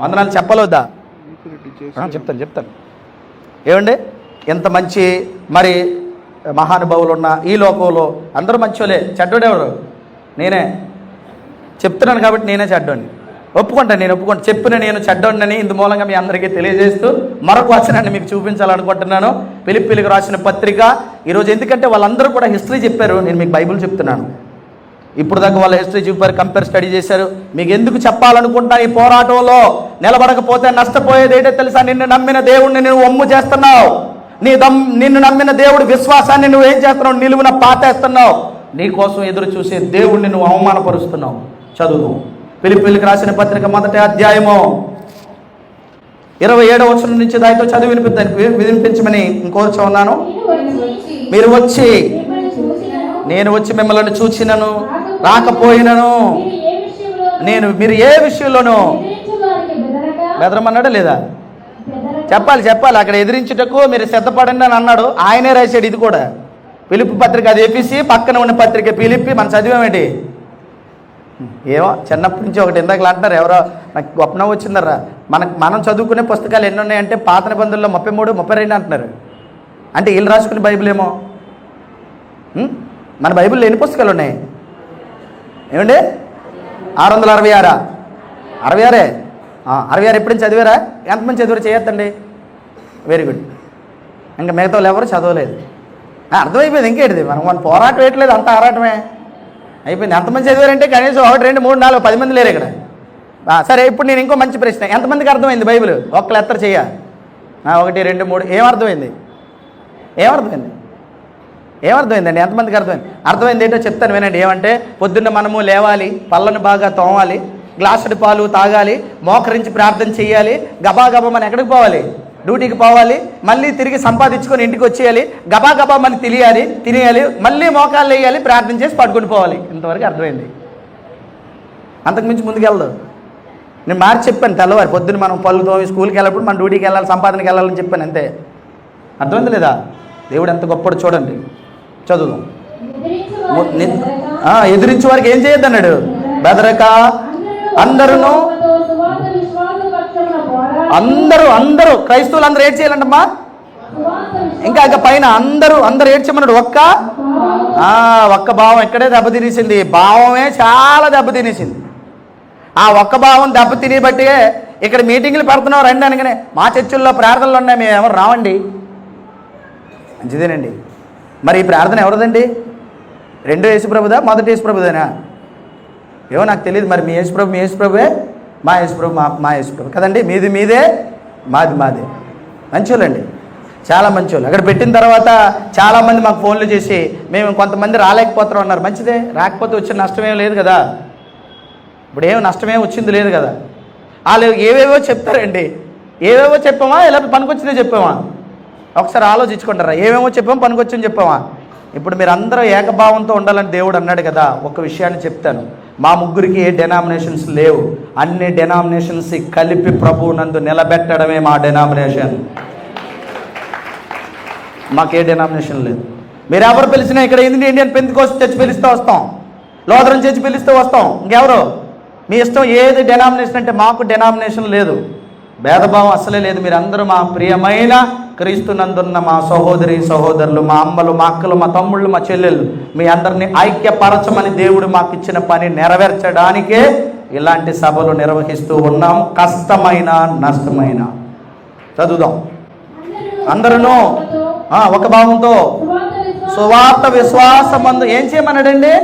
వందనాలు చెప్పలొద్దా? చెప్తాను ఏమండి. ఎంత మంచి మరి మహానుభావులు ఉన్న ఈ లోకంలో అందరూ మంచోలే. చెడ్డోడెవరు? నేనే చెప్తున్నాను కాబట్టి నేనే చెడ్డోని. ఒప్పుకుంటాను, నేను ఒప్పుకుంటాను. చెప్పిన నేను చెడ్డోడినని ఇందు మూలంగా మీ అందరికీ తెలియజేస్తూ మరొక వచనాన్ని మీకు చూపించాలనుకుంటున్నాను. ఫిలిప్పీలకు రాసిన పత్రిక. ఈరోజు ఎందుకంటే వాళ్ళందరూ కూడా హిస్టరీ చెప్పారు, నేను మీకు బైబిల్ చెప్తున్నాను. ఇప్పుడు దాకా వాళ్ళ హిస్టరీ చూపారు, కంపేర్ స్టడీ చేశారు. మీకు ఎందుకు చెప్పాలనుకుంటా, ఈ పోరాటంలో నిలబడకపోతే నష్టపోయేది ఏంటో తెలుసా? నిన్ను నమ్మిన దేవుడిని నువ్వు ఒమ్ము చేస్తున్నావు. నిన్ను నమ్మిన దేవుడి విశ్వాసాన్ని నువ్వు ఏం చేస్తున్నావు? నిలువున పాతేస్తున్నావు. నీ కోసం ఎదురు చూసే దేవుడిని నువ్వు అవమానపరుస్తున్నావు. చదువు ఫిలిప్పీలకు రాసిన పత్రిక 1వ అధ్యాయము 27వ వచనం నుంచి దానితో చదివి వినిపించమని ఇంకోరుచు ఉన్నాను. మీరు వచ్చి, నేను వచ్చి మిమ్మల్ని చూచినను రాకపోయినను, మీరు ఏ విషయంలోనూ బెదరమన్నాడా లేదా? చెప్పాలి. అక్కడ ఎదిరించుటకు మీరు సిద్ధపడండి అని అన్నాడు. ఆయనే రాశాడు ఇది కూడా. ఫిలిప్పి పత్రిక అది ఎఫెసీ, పక్కన ఉన్న పత్రిక ఫిలిప్పి. మనం చదివామేంటి? ఏమో చిన్నప్పటి నుంచి ఒకటి ఇందాకలా అంటున్నారు ఎవరో, నాకు గొప్పనం వచ్చిందర్రా. మనం చదువుకునే పుస్తకాలు ఎన్ని ఉన్నాయంటే పాత నిబంధనలో 33, 32 అంటున్నారు. అంటే వీళ్ళు రాసుకునే బైబిల్ ఏమో. మన బైబిల్లో ఎన్ని పుస్తకాలు ఉన్నాయి ఏమండి? 666. 66 66 ఎప్పుడు నుంచి చదివారా? ఎంతమంది చదివారు? చేయొద్దండి. Very good. ఇంకా మిగతా వాళ్ళు ఎవరు చదవలేదు. అర్థమైపోయింది. ఇంకేంటిది, మనం పోరాటం వేయట్లేదు, అంత ఆరాటమే అయిపోయింది. ఎంతమంది చదివారంటే కనీసం 1, 2, 3, 4, 10 మంది లేరు ఇక్కడ. సరే, ఇప్పుడు నేను ఇంకో మంచి ప్రశ్న. ఎంతమందికి అర్థమైంది బైబిల్? ఒక్కళ్ళు ఎత్తరు చెయ్య. 1, 2, 3. ఏమర్థమైంది? ఏమర్థమైందండి? ఎంతమందికి అర్థమైంది? అర్థమైంది ఏంటో చెప్తాను వినండి. ఏమంటే పొద్దున్న మనము లేవాలి, పళ్ళను బాగా తోమాలి, గ్లాసుడి పాలు తాగాలి, మోకరించి ప్రార్థన చేయాలి, గబా మనం ఎక్కడికి పోవాలి? డ్యూటీకి పోవాలి. మళ్ళీ తిరిగి సంపాదించుకొని ఇంటికి వచ్చేయాలి, గబా మనం తినేయాలి, మళ్ళీ మోకాళ్ళు వేయాలి, ప్రార్థన చేసి పడుకుని పోవాలి. ఇంతవరకు అర్థమైంది. అంతకుమించి ముందుకెళ్ళదు. నేను మార్చి చెప్పాను. తెల్లవారు పొద్దున్న మనం పళ్ళు తోమి స్కూల్కి వెళ్ళినప్పుడు మనం డ్యూటీకి వెళ్ళాలి, సంపాదనకి వెళ్ళాలని చెప్పాను. అంతే. అర్థమైంది లేదా? దేవుడు ఎంత గొప్పడు చూడండి. చదువు. ఎదిరించే వారికి ఏం చేయొద్దు అన్నాడు? బెదరక అందరూ క్రైస్తవులు అందరూ ఏడ్ చేయాలంటమ్మా. ఇంకా పైన అందరూ ఏడ్చమన్నాడు. ఒక్క భావం ఇక్కడే దెబ్బతినేసింది. భావమే చాలా దెబ్బతినేసింది. ఆ ఒక్క భావం దెబ్బతిని బట్టి ఇక్కడ మీటింగ్లు పెడుతున్నాం రండి అనగానే, మా చర్చిల్లో ప్రార్థనలు ఉన్నాయి, మేము ఎవరు రావండి. మంచిదేనండి. మరి ఈ ప్రార్థన ఎవరిదండి? 2 యేసుప్రభుదా, మొదటి యేసుప్రభుదేనా? ఏమో నాకు తెలియదు. మరి మీ యేసుప్రభువే, మా యేసుప్రభు కదండి. మీదే, మాదే. మంచోళ్ళండి, చాలా మంచోళ్ళు. అక్కడ పెట్టిన తర్వాత చాలామంది మాకు ఫోన్లు చేసి మేము కొంతమంది రాలేకపోతున్నాం అన్నారు. మంచిదే, రాకపోతే వచ్చిన నష్టమేం లేదు కదా. ఇప్పుడు ఏం నష్టమేం వచ్చింది లేదు కదా. వాళ్ళు ఏవేవో చెప్తారండి. ఏవేవో చెప్పామా, ఇలా పనికొచ్చిందే చెప్పామా? ఒకసారి ఆలోచించుకుంటారా? ఏమేమో చెప్పాము, పనికొచ్చని చెప్పామా? ఇప్పుడు మీరు అందరూ ఏకభావంతో ఉండాలని దేవుడు అన్నాడు కదా. ఒక విషయాన్ని చెప్తాను. మా ముగ్గురికి ఏ డెనామినేషన్స్ లేవు. అన్ని డెనామినేషన్స్ కలిపి ప్రభువు నందు నిలబెట్టడమే మా డెనామినేషన్. మాకే డెనామినేషన్ లేదు. మీరు ఎవరు పిలిచినా ఇక్కడ ఇండియన్ పెంతెకోస్తు చర్చ్ పిలిస్తే వస్తాం, లోదరన్ చర్చ్ పిలిస్తే వస్తాం. ఇంకెవరు మీ ఇష్టం. ఏది డెనామినేషన్ అంటే మాకు డెనామినేషన్ లేదు, భేదభావం అసలే లేదు. మీరందరూ మా ప్రియమైన క్రీస్తునందున్న మా సహోదరులు, మా అమ్మలు, మా అక్కలు, మా తమ్ముళ్ళు, మా చెల్లెళ్ళు, మీ అందరినీ ఐక్యపరచమని దేవుడు మాకు ఇచ్చిన పని నెరవేర్చడానికే ఇలాంటి సభలు నిర్వహిస్తూ ఉన్నాం. కష్టమైన నష్టమైన. చదువుదాం. అందరూ ఒక భావంతో సువార్త విశ్వాసమందు ఏం చేయమన్నాడండి?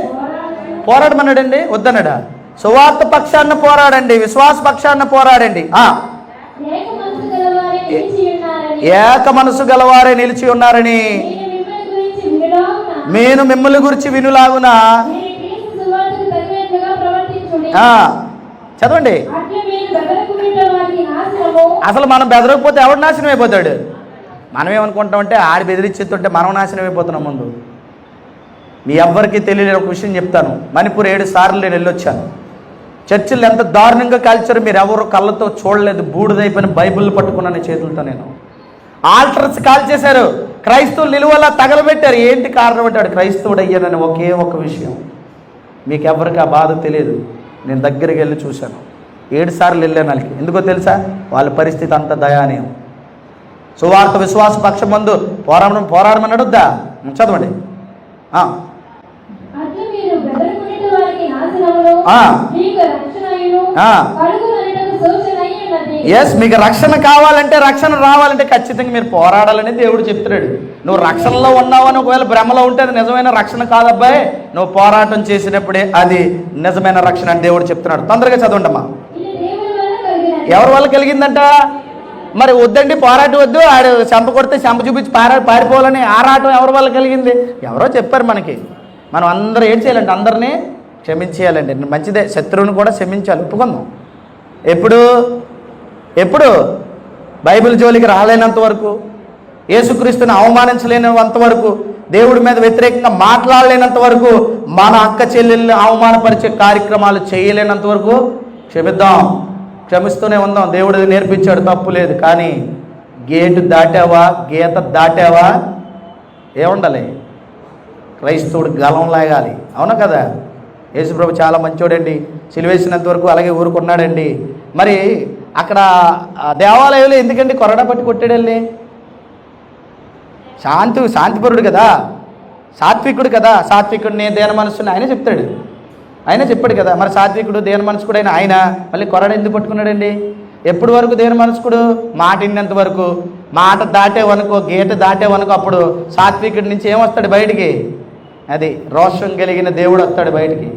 పోరాడమన్నాడండి. వద్దన్నాడా? సువార్త పక్షాన పోరాడండి, విశ్వాస పక్షాన పోరాడండి. ఏక మనసు గలవారే నిలిచి ఉన్నారని నేను మిమ్మల్ని గురించి వినులాగున. చదవండి. అసలు మనం బెదరకపోతే ఎవడు నాశనం అయిపోతాడు? మనం ఏమనుకుంటామంటే ఆడి బెదిరించేస్తుంటే మనం నాశనం అయిపోతున్నాం. ముందు మీ ఎవ్వరికీ తెలియని ఒక విషయం చెప్తాను. మణిపూర్ 7 సార్లు నేను వెళ్ళొచ్చాను. చర్చిలు ఎంత దారుణంగా కాల్చారు మీరు ఎవరు కళ్ళతో చూడలేదు. బూడిదైపోయిన బైబిల్ పట్టుకున్నాను చేతులతో. నేను ఆల్టర్స్ కాల్చేశారు, క్రైస్తవులు నిలువలా తగలబెట్టారు. ఏంటి కారణం అంటే క్రైస్తవుడు అయ్యానని ఒకే ఒక విషయం. మీకు ఎవరికి ఆ బాధ తెలియదు. నేను దగ్గరికి వెళ్ళి చూశాను. 7 సార్లు వెళ్ళాను వాళ్ళకి. ఎందుకో తెలుసా? వాళ్ళ పరిస్థితి అంత దయానీయం. సువార్త విశ్వాస పక్షం ముందు పోరాడమన్నాడు. వద్దా? చదవండి. ఎస్, మీకు రక్షణ కావాలంటే, రక్షణ రావాలంటే ఖచ్చితంగా మీరు పోరాడాలని దేవుడు చెప్తున్నాడు. నువ్వు రక్షణలో ఉన్నావని ఒకవేళ భ్రమలో ఉంటే అది నిజమైన రక్షణ కాదబ్బాయి. నువ్వు పోరాటం చేసినప్పుడే అది నిజమైన రక్షణ అని దేవుడు చెప్తున్నాడు. తొందరగా చదవండమ్మా. ఎవరి వల్ల కలిగిందంట? మరి వద్దండి, పోరాటం వద్దు, ఆడు చెంప కొడితే చెంప చూపించి పారిపోవాలని ఆరాటం ఎవరి వల్ల కలిగింది? ఎవరో చెప్పారు మనకి. మనం అందరూ ఏం చేయాలంటే అందరినీ క్షమించేయాలండి. మంచిదే, శత్రువుని కూడా క్షమించాలి, ఒప్పుకుందాం. ఎప్పుడు బైబిల్ జోలికి రాలేనంత వరకు, యేసుక్రీస్తుని అవమానించలేనంత వరకు, దేవుడి మీద వ్యతిరేకంగా మాట్లాడలేనంత వరకు, మన అక్క చెల్లెల్ని అవమానపరిచే కార్యక్రమాలు చేయలేనంత వరకు క్షమిద్దాం, క్షమిస్తూనే ఉందాం. దేవుడు నేర్పించాడు, తప్పు లేదు. కానీ గేటు దాటావా, గీత దాటావా ఏముండాలి? క్రైస్తవుడు గలం లాగాలి. అవునా కదా? యేసుప్రభు చాలా మంచోడండి, సిలువేసినంత వరకు అలాగే ఊరుకున్నాడండి. మరి అక్కడ దేవాలయంలో ఎందుకండి కొరడా పట్టి కొట్టాడండి? శాంతిపరుడు కదా, సాత్వికుడు కదా. సాత్వికుడిని దేన మనస్సుని ఆయన చెప్తాడు, ఆయన చెప్పాడు కదా. మరి సాత్వికుడు దేన మనస్కుడు అయినా ఆయన మళ్ళీ కొరడ ఎందుకు పట్టుకున్నాడండి? ఎప్పటి వరకు దేన మనస్కుడు? మాట ఇన్నంత వరకు. మాట దాటేవనుకో, గీత దాటేవనుకో, అప్పుడు సాత్వికుడి నుంచి ఏమొస్తాడు బయటికి? అది రోషం కలిగిన దేవుడు వస్తాడు బయటికి.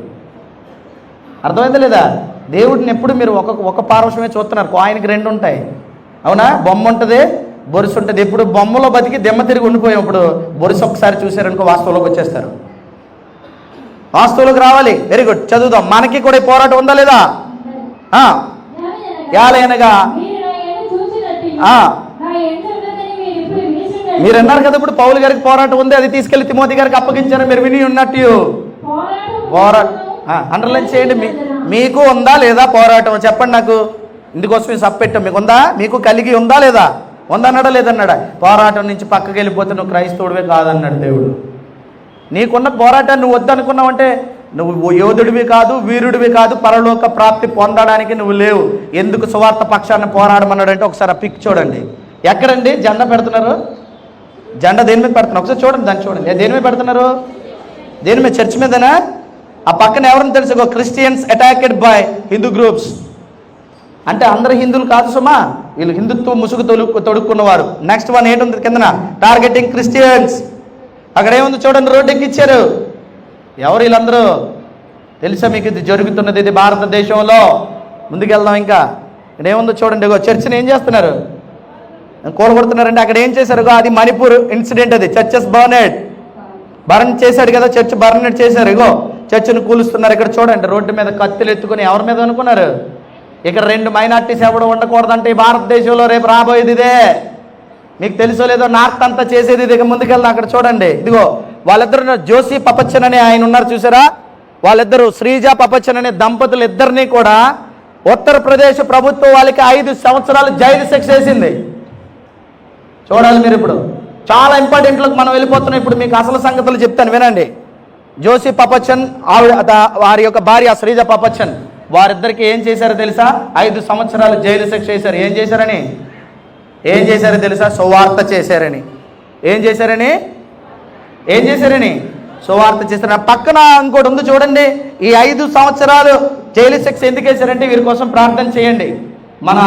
అర్థమైందా లేదా? దేవుడిని ఎప్పుడు మీరు ఒక పార్శ్వమే చూస్తున్నారు. కాయిన్కి రెండు ఉంటాయి, అవునా? బొమ్మ ఉంటుంది, బొరుసు ఉంటుంది. ఎప్పుడు బొమ్మలో బతికి దెమ్మ తిరిగి ఉండిపోయాం. ఇప్పుడు బొరుసు ఒకసారి చూసారనుకో వాస్తవంలోకి వచ్చేస్తారు. వాస్తవంలోకి రావాలి. వెరీ గుడ్, చదువుదాం. మనకి కూడా ఈ పోరాటం ఉందా లేదా? యాలైనగా మీరు అన్నారు కదా, ఇప్పుడు పౌలు గారికి పోరాటం ఉంది, అది తీసుకెళ్లి తిమోతి గారికి అప్పగించారు. మీరు విని ఉన్నట్టు పోరాటం అండర్లైన్ చేయండి. మీకు ఉందా లేదా పోరాటం? చెప్పండి నాకు. ఇందుకోసం మేము సప్పెట్టాం. మీకు ఉందా? మీకు కలిగి ఉందా లేదా? ఉందన్నాడా లేదన్నాడా? పోరాటం నుంచి పక్కకి వెళ్ళిపోతే నువ్వు క్రైస్తవుడివే కాదన్నాడు దేవుడు. నీకున్న పోరాటాన్ని నువ్వు వద్దనుకున్నావంటే నువ్వు యోధుడివి కాదు, వీరుడివి కాదు, పరలోక ప్రాప్తి పొందడానికి నువ్వు లేవు. ఎందుకు సువార్త పక్షాన్ని పోరాడమన్నాడంటే ఒకసారి ఆ పిక్ చూడండి. ఎక్కడండి జెండా పెడుతున్నారు? జెండా దేని మీద పెడుతున్నారు? ఒకసారి చూడండి, దాన్ని చూడండి. దేని మీద పెడుతున్నారు? దేని మీద? చర్చ్ మీదనా? ఆ పక్కన ఎవరిని తెలుసుకో? Christians attacked by Hindu groups. అంటే అందరు హిందువులు కాదు సుమా, వీళ్ళు హిందుత్వ ముసుగు తొడుక్కున్నవారు. నెక్స్ట్ వన్ ఏంటుంది కిందన? Targeting Christians. అక్కడ ఏముంది చూడండి, రోడ్డు ఎక్కిచ్చారు. ఎవరు వీళ్ళందరూ? తెలుసా మీకు? ఇది జరుగుతున్నది ఇది భారతదేశంలో. ముందుకెళ్దాం. ఇంకా ఇక్కడ ఏముందో చూడండి. చర్చిని ఏం చేస్తున్నారు? కూలగొడుతున్నారండి. అక్కడ ఏం చేశారు? అది మణిపూర్ ఇన్సిడెంట్. అది చర్చెస్ బర్న్ చేశాడు కదా, చర్చ్ బర్న్ చేశారు. చర్చిని కూలుస్తున్నారు. ఇక్కడ చూడండి, రోడ్డు మీద కత్తులు ఎత్తుకుని ఎవరి మీద అనుకున్నారు? ఇక్కడ 2 మైనార్టీస్ ఎవడు ఉండకూడదంటే ఈ భారతదేశంలో రేపు రాబోయేది ఇదే. మీకు తెలుసో లేదో, నార్త్ అంతా చేసేది ఇది. ముందుకెళ్దాం. అక్కడ చూడండి, ఇదిగో వాళ్ళిద్దరు జోషి పపచ్చన్ అనే ఆయన ఉన్నారు చూసారా? వాళ్ళిద్దరు శ్రీజ పపచ్చన్ అనే దంపతులు ఇద్దరిని కూడా ఉత్తరప్రదేశ్ ప్రభుత్వం వాళ్ళకి 5 సంవత్సరాలు జైలు శిక్ష వేసింది. చూడాలి మీరు. ఇప్పుడు చాలా ఇంపార్టెంట్లకు మనం వెళ్ళిపోతున్నాం. ఇప్పుడు మీకు అసలు సంగతులు చెప్తాను, వినండి. జోషి పపచ్చన్ వారి యొక్క భార్య శ్రీజ పపచ్చన్, వారిద్దరికి ఏం చేశారో తెలుసా? 5 సంవత్సరాలు జైలు శిక్ష వేశారు. ఏం చేశారో తెలుసా? సువార్త చేశారని. ఏం చేశారని? సువార్త చేశారని. పక్కన ఇంకోటి ఉంది చూడండి. ఈ 5 సంవత్సరాలు జైలు శిక్ష ఎందుకు వేశారంటే వీరి కోసం ప్రార్థన చేయండి. మన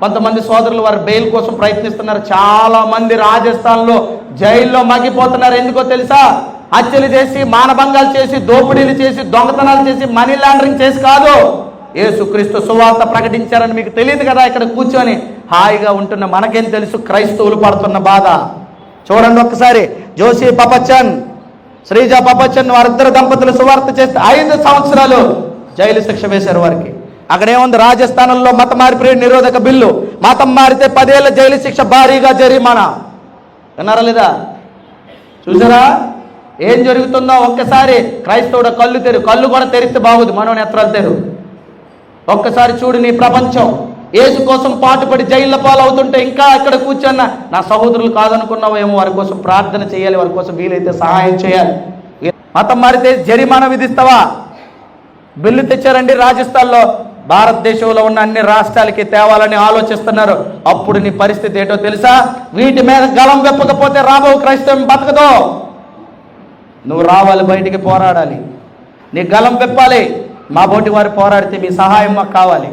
కొంతమంది సోదరులు వారి బెయిల్ కోసం ప్రయత్నిస్తున్నారు. చాలా మంది రాజస్థాన్లో జైల్లో మగ్గిపోతున్నారు. ఎందుకో తెలుసా? హత్యలు చేసి, మానభంగాలు చేసి, దోపిడీలు చేసి, దొంగతనాలు చేసి, మనీ లాండరింగ్ చేసి కాదు, యేసుక్రీస్తు సువార్త ప్రకటించారని మీకు తెలియదు కదా. ఇక్కడ కూర్చొని హాయిగా ఉంటున్న మనకేం తెలుసు క్రైస్తవులు పడుతున్న బాధ? చూడండి ఒక్కసారి. జోషి పపచ్చన్, శ్రీజ పపచ్చన్ వారిద్దరు దంపతులు సువార్త చేస్తే 5 సంవత్సరాలు జైలు శిక్ష వేశారు వారికి. అక్కడేముంది? రాజస్థానంలో మత మార్పిడి నిరోధక బిల్లు. మతం మారితే 10 ఏళ్ల జైలు శిక్ష, భారీగా జరిమానా. విన్నారా లేదా? చూసారా ఏం జరుగుతుందో? ఒక్కసారి క్రైస్తవుడు కళ్ళు కూడా తెరిస్తే బాగుంది, మనో నేత్రాలు తెరు. ఒక్కసారి చూడు నీ ప్రపంచం. యేసు కోసం పాటుపడి జైళ్ళ పాలవుతుంటే ఇంకా ఇక్కడ కూర్చున్న నా సహోదరులు కాదనుకున్నావేమో, వారి కోసం ప్రార్థన చేయాలి, వారి కోసం వీలైతే సహాయం చేయాలి. మతం మారితే జరిమానా విధిస్తావా? బిల్లు తెచ్చారండి రాజస్థాన్లో. భారతదేశంలో ఉన్న అన్ని రాష్ట్రాలకి తేవాలని ఆలోచిస్తున్నారు. అప్పుడు నీ పరిస్థితి ఏంటో తెలుసా? వీటి మీద గలం వెప్పకపోతే రాబో క్రైస్తవం బతకదు. నువ్వు రావాలి, బయటికి పోరాడాలి, నీ గలం వెప్పాలి. మా బోటి వారు పోరాడితే మీ సహాయం మాకు కావాలి,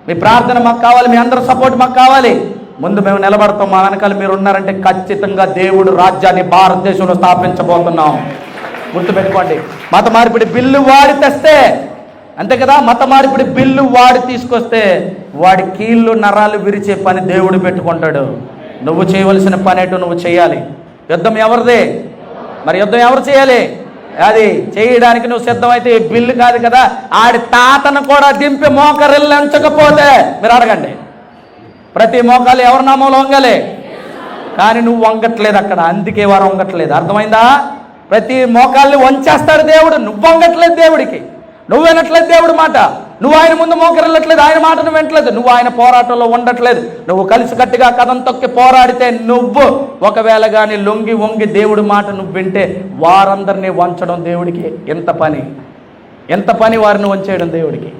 మీ ప్రార్థన మాకు కావాలి, మీ అందరి సపోర్ట్ మాకు కావాలి. ముందు మేము నిలబడతాం, మా వెనకాల మీరు ఉన్నారంటే ఖచ్చితంగా దేవుడు రాజ్యాన్ని భారతదేశంలో స్థాపించబోతున్నాం. గుర్తుపెట్టుకోండి. మత మార్పిడి బిల్లు వాడి తెస్తే అంతే కదా, మత మార్పిడి బిల్లు వాడి తీసుకొస్తే వాడి కీళ్ళు నరాలు విరిచే పని దేవుడు పెట్టుకుంటాడు. నువ్వు చేయవలసిన పని ఏంటో నువ్వు చేయాలి. యుద్ధం ఎవరిదే? మరి యుద్ధం ఎవరు చేయాలి? అది చేయడానికి నువ్వు సిద్ధమైతే ఈ బిల్లు కాదు కదా, ఆడి తాతను కూడా దింపి మోకరిల్లంచకపోతే మీరు అడగండి. ప్రతి మోకాలు ఎవరి నామంలో వంగలే, కానీ నువ్వు వంగట్లేదు అక్కడ, అందుకే వారు వంగట్లేదు. అర్థమైందా? ప్రతి మోకాల్ని వంచేస్తాడు దేవుడు, నువ్వు వంగట్లేదు దేవుడికి, నువ్వు వినట్లేదు దేవుడి మాట, నువ్వు ఆయన ముందు మోకరిల్లట్లేదు, ఆయన మాటను వినట్లేదు, నువ్వు ఆయన పోరాటంలో ఉండట్లేదు. నువ్వు కలిసికట్టుగా కథం తొక్కి పోరాడితే నువ్వు ఒకవేళ కానీ లొంగి వంగి దేవుడి మాట నువ్వు వింటే వారందరినీ వంచడం దేవుడికి ఎంత పని వారిని వంచేయడం దేవుడికి.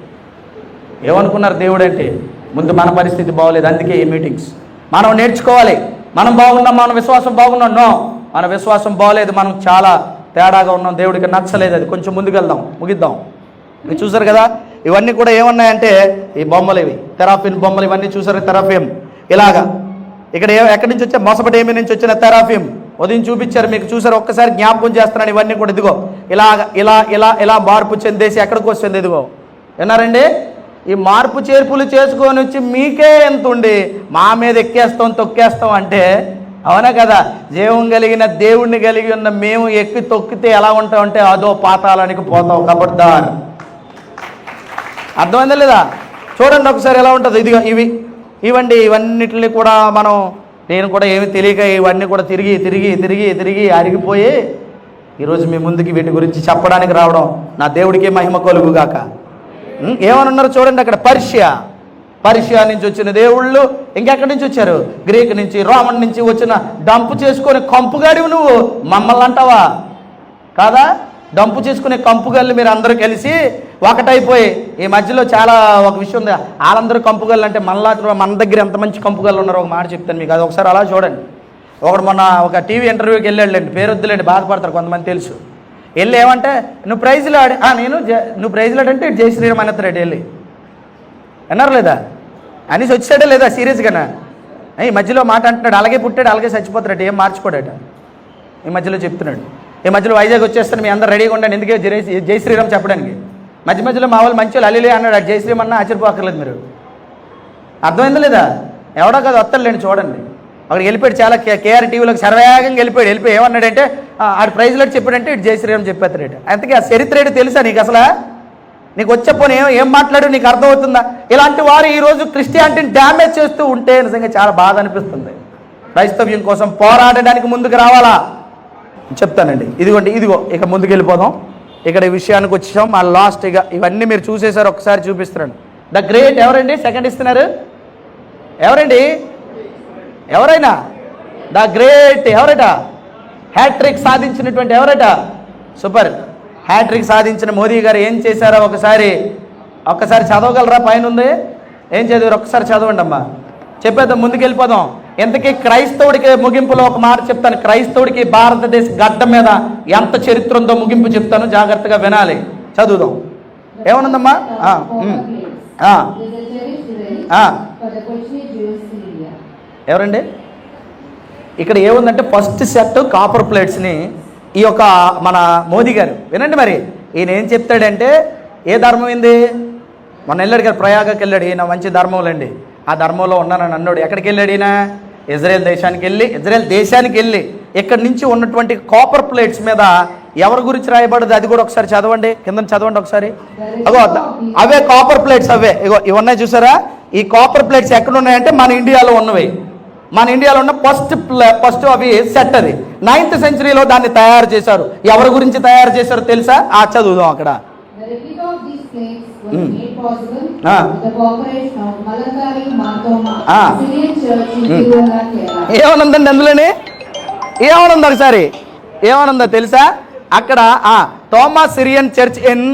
ఏమనుకున్నారు దేవుడు అంటే? ముందు మన పరిస్థితి బాగోలేదు, అందుకే ఈ మీటింగ్స్ మనం నేర్చుకోవాలి. మనం బాగున్నాం, మన విశ్వాసం బాగున్నాం. నో, మన విశ్వాసం బాగోలేదు, మనం చాలా తేడాగా ఉన్నాం, దేవుడికి నచ్చలేదు. అది కొంచెం ముందుకెళ్దాం, ముగిద్దాం. మీరు చూసారు కదా, ఇవన్నీ కూడా ఏమన్నాయంటే ఈ బొమ్మలు, ఇవి తెరాఫిమ్ బొమ్మలు, ఇవన్నీ చూసారు. తెరాఫిమ్ ఇలాగా ఇక్కడ ఎక్కడి నుంచి వచ్చా? మొసపటేమి నుంచి వచ్చిన తెరాఫిమ్ ఉదయం చూపించారు మీకు, చూసారు. ఒక్కసారి జ్ఞాపకం చేస్తున్నాను. ఇవన్నీ కూడా ఇదిగో ఇలాగ ఇలా ఇలా ఇలా మార్పు చెందేసి ఎక్కడికి వస్తుంది? ఇదిగో విన్నారండి, ఈ మార్పు చేర్పులు చేసుకొని వచ్చి మీకే ఎంత ఉండి మా మీద ఎక్కేస్తాం తొక్కేస్తాం అంటే అవునా కదా? జీవం కలిగిన దేవుణ్ణి కలిగి ఉన్న మేము ఎక్కి తొక్కితే ఎలా ఉంటామంటే అదో పాతాళానికి పోతాం. కబడ్దార్. అర్థమైందా లేదా? చూడండి ఒకసారి ఎలా ఉంటుంది. ఇదిగో ఇవన్నిటిని కూడా నేను కూడా ఏమి తెలియక ఇవన్నీ కూడా తిరిగి తిరిగి తిరిగి తిరిగి అరిగిపోయి ఈరోజు మీ ముందుకి వీటి గురించి చెప్పడానికి రావడం నా దేవుడికి మహిమ కలుగుగాక. ఏమనున్నారు చూడండి అక్కడ. పర్షియా నుంచి వచ్చిన దేవుళ్ళు ఇంకెక్కడి నుంచి వచ్చారు? గ్రీక్ నుంచి, రోమన్ నుంచి వచ్చిన డంపు చేసుకొని కంపుగాడివి నువ్వు మమ్మల్ని అంటావా? కాదా? డంపు చేసుకునే కంపుగల్లు మీరు అందరూ కలిసి ఒకటైపోయి ఈ మధ్యలో చాలా ఒక విషయం ఉంది. వాళ్ళందరూ కంపుగల్లు అంటే మన దగ్గర ఎంత మంచి కంపుగల్లు ఉన్నారో ఒక మాట చెప్తాను మీకు. అది ఒకసారి అలా చూడండి. ఒకడు మొన్న ఒక టీవీ ఇంటర్వ్యూకి వెళ్ళాడులేండి, పేరు వద్దులేండి, బాధపడతారు కొంతమంది తెలుసు. వెళ్ళి ఏమంటే నువ్వు ప్రైజ్లో ఆడి నువ్వు ప్రైజ్లో ఆడంటే ఇటు జై శ్రీరామ్ అనేస్తాడు. వెళ్ళి విన్నారు లేదా? అనేసి వచ్చాడే లేదా సీరియస్గానా? ఈ మధ్యలో మాట అంటున్నాడు, అలాగే పుట్టాడు అలాగే చచ్చిపోతాడట, ఏం మార్చుకోడట. ఈ మధ్యలో చెప్తున్నాడు. ఈ మధ్యలో వైజాగ్ వచ్చేస్తాను, మీ అందరు రెడీగా ఉండండి, ఎందుకే జై శ్రీరామ్ చెప్పడానికి. మధ్యలో మా వాళ్ళు మంచి వాళ్ళు అల్లిలే అన్నాడు, జై శ్రీరామ్ అన్నా ఆశ్చర్యపోక్కర్లేదు మీరు. అర్థమైందా లేదా? ఎవడో కాదు వస్తాడులేండి చూడండి. అక్కడికి వెళ్ళిపోయాడు, చాలా కేఆర్ టీవీలోకి సర్వేగంగా వెళ్ళిపోయి ఏమన్నాడంటే ఆడు ప్రైజ్లో చెప్పాడంటే ఇటు జై శ్రీరామ్ చెప్పేస్తాడట. అంతకీ ఆ చరిత్ర ఏంటో తెలుసా నీకు? అసలు నీకు వచ్చే పోనీ ఏం మాట్లాడు నీకు అర్థమవుతుందా? ఇలాంటి వారు ఈరోజు క్రిస్టియానిటీని డ్యామేజ్ చేస్తూ ఉంటే నిజంగా చాలా బాధ అనిపిస్తుంది. క్రైస్తవ్యం కోసం పోరాడడానికి ముందుకు రావాలా? చెప్తానండి. ఇదిగో ఇక ముందుకు వెళ్ళిపోదాం. ఇక్కడ ఈ విషయానికి వచ్చాం. మా లాస్ట్ ఇవన్నీ మీరు చూసేసారు, ఒకసారి చూపిస్తున్నాను. ద గ్రేట్ ఎవరండి? సెకండ్ ఇస్తున్నారు ఎవరండి? ఎవరైనా ద గ్రేట్ ఎవరట? హ్యాట్రిక్ సాధించినటువంటి ఎవరట? సూపర్. హ్యాట్రిక్ సాధించిన మోదీ గారు ఏం చేశారో ఒక్కసారి చదవగలరా? పైన ఉంది, ఏం చదివారు ఒక్కసారి చదవండి అమ్మా. చెప్పేద్దాం, ముందుకు వెళ్ళిపోదాం. ఇంతకీ క్రైస్తవుడికి ముగింపులో ఒక మాట చెప్తాను. క్రైస్తవుడికి భారతదేశ గడ్డ మీద ఎంత చరిత్ర ఉందో ముగింపు చెప్తాను, జాగ్రత్తగా వినాలి. చదువుదాం. ఏమనుందమ్మా? ఎవరండి? ఇక్కడ ఏముందంటే ఫస్ట్ సెట్ కాపర్ ప్లేట్స్ని ఈ యొక్క మన మోదీ గారు వినండి. మరి ఈయన ఏం చెప్తాడంటే, ఏ ధర్మం ఏంది? మొన్న వెళ్ళాడు కదా, ప్రయాగకి వెళ్ళాడు. ఈయన మంచి ధర్మంలండి, ఆ ధర్మంలో ఉన్నానని అన్నాడు. ఎక్కడికి వెళ్ళాడు ఈయన? ఇజ్రాయెల్ దేశానికి వెళ్ళి ఇక్కడి నుంచి ఉన్నటువంటి కాపర్ ప్లేట్స్ మీద ఎవరి గురించి రాయబడదు అది కూడా ఒకసారి చదవండి, కింద చదవండి ఒకసారి. అవే కాపర్ ప్లేట్స్, ఇవి ఉన్నాయి చూసారా? ఈ కాపర్ ప్లేట్స్ ఎక్కడ ఉన్నాయంటే మన ఇండియాలో ఉన్నవి. మన ఇండియాలో ఉన్న ఫస్ట్ అవి సెట్. అది 9th centuryలో దాన్ని తయారు చేశారు. ఎవరి గురించి తయారు చేశారో తెలుసా? చదువుదాం అక్కడ. ఏమనుందండి అందులోని? ఏమనుంది ఒకసారి? ఏమనుందో తెలుసా? అక్కడ Thomas Syrian church in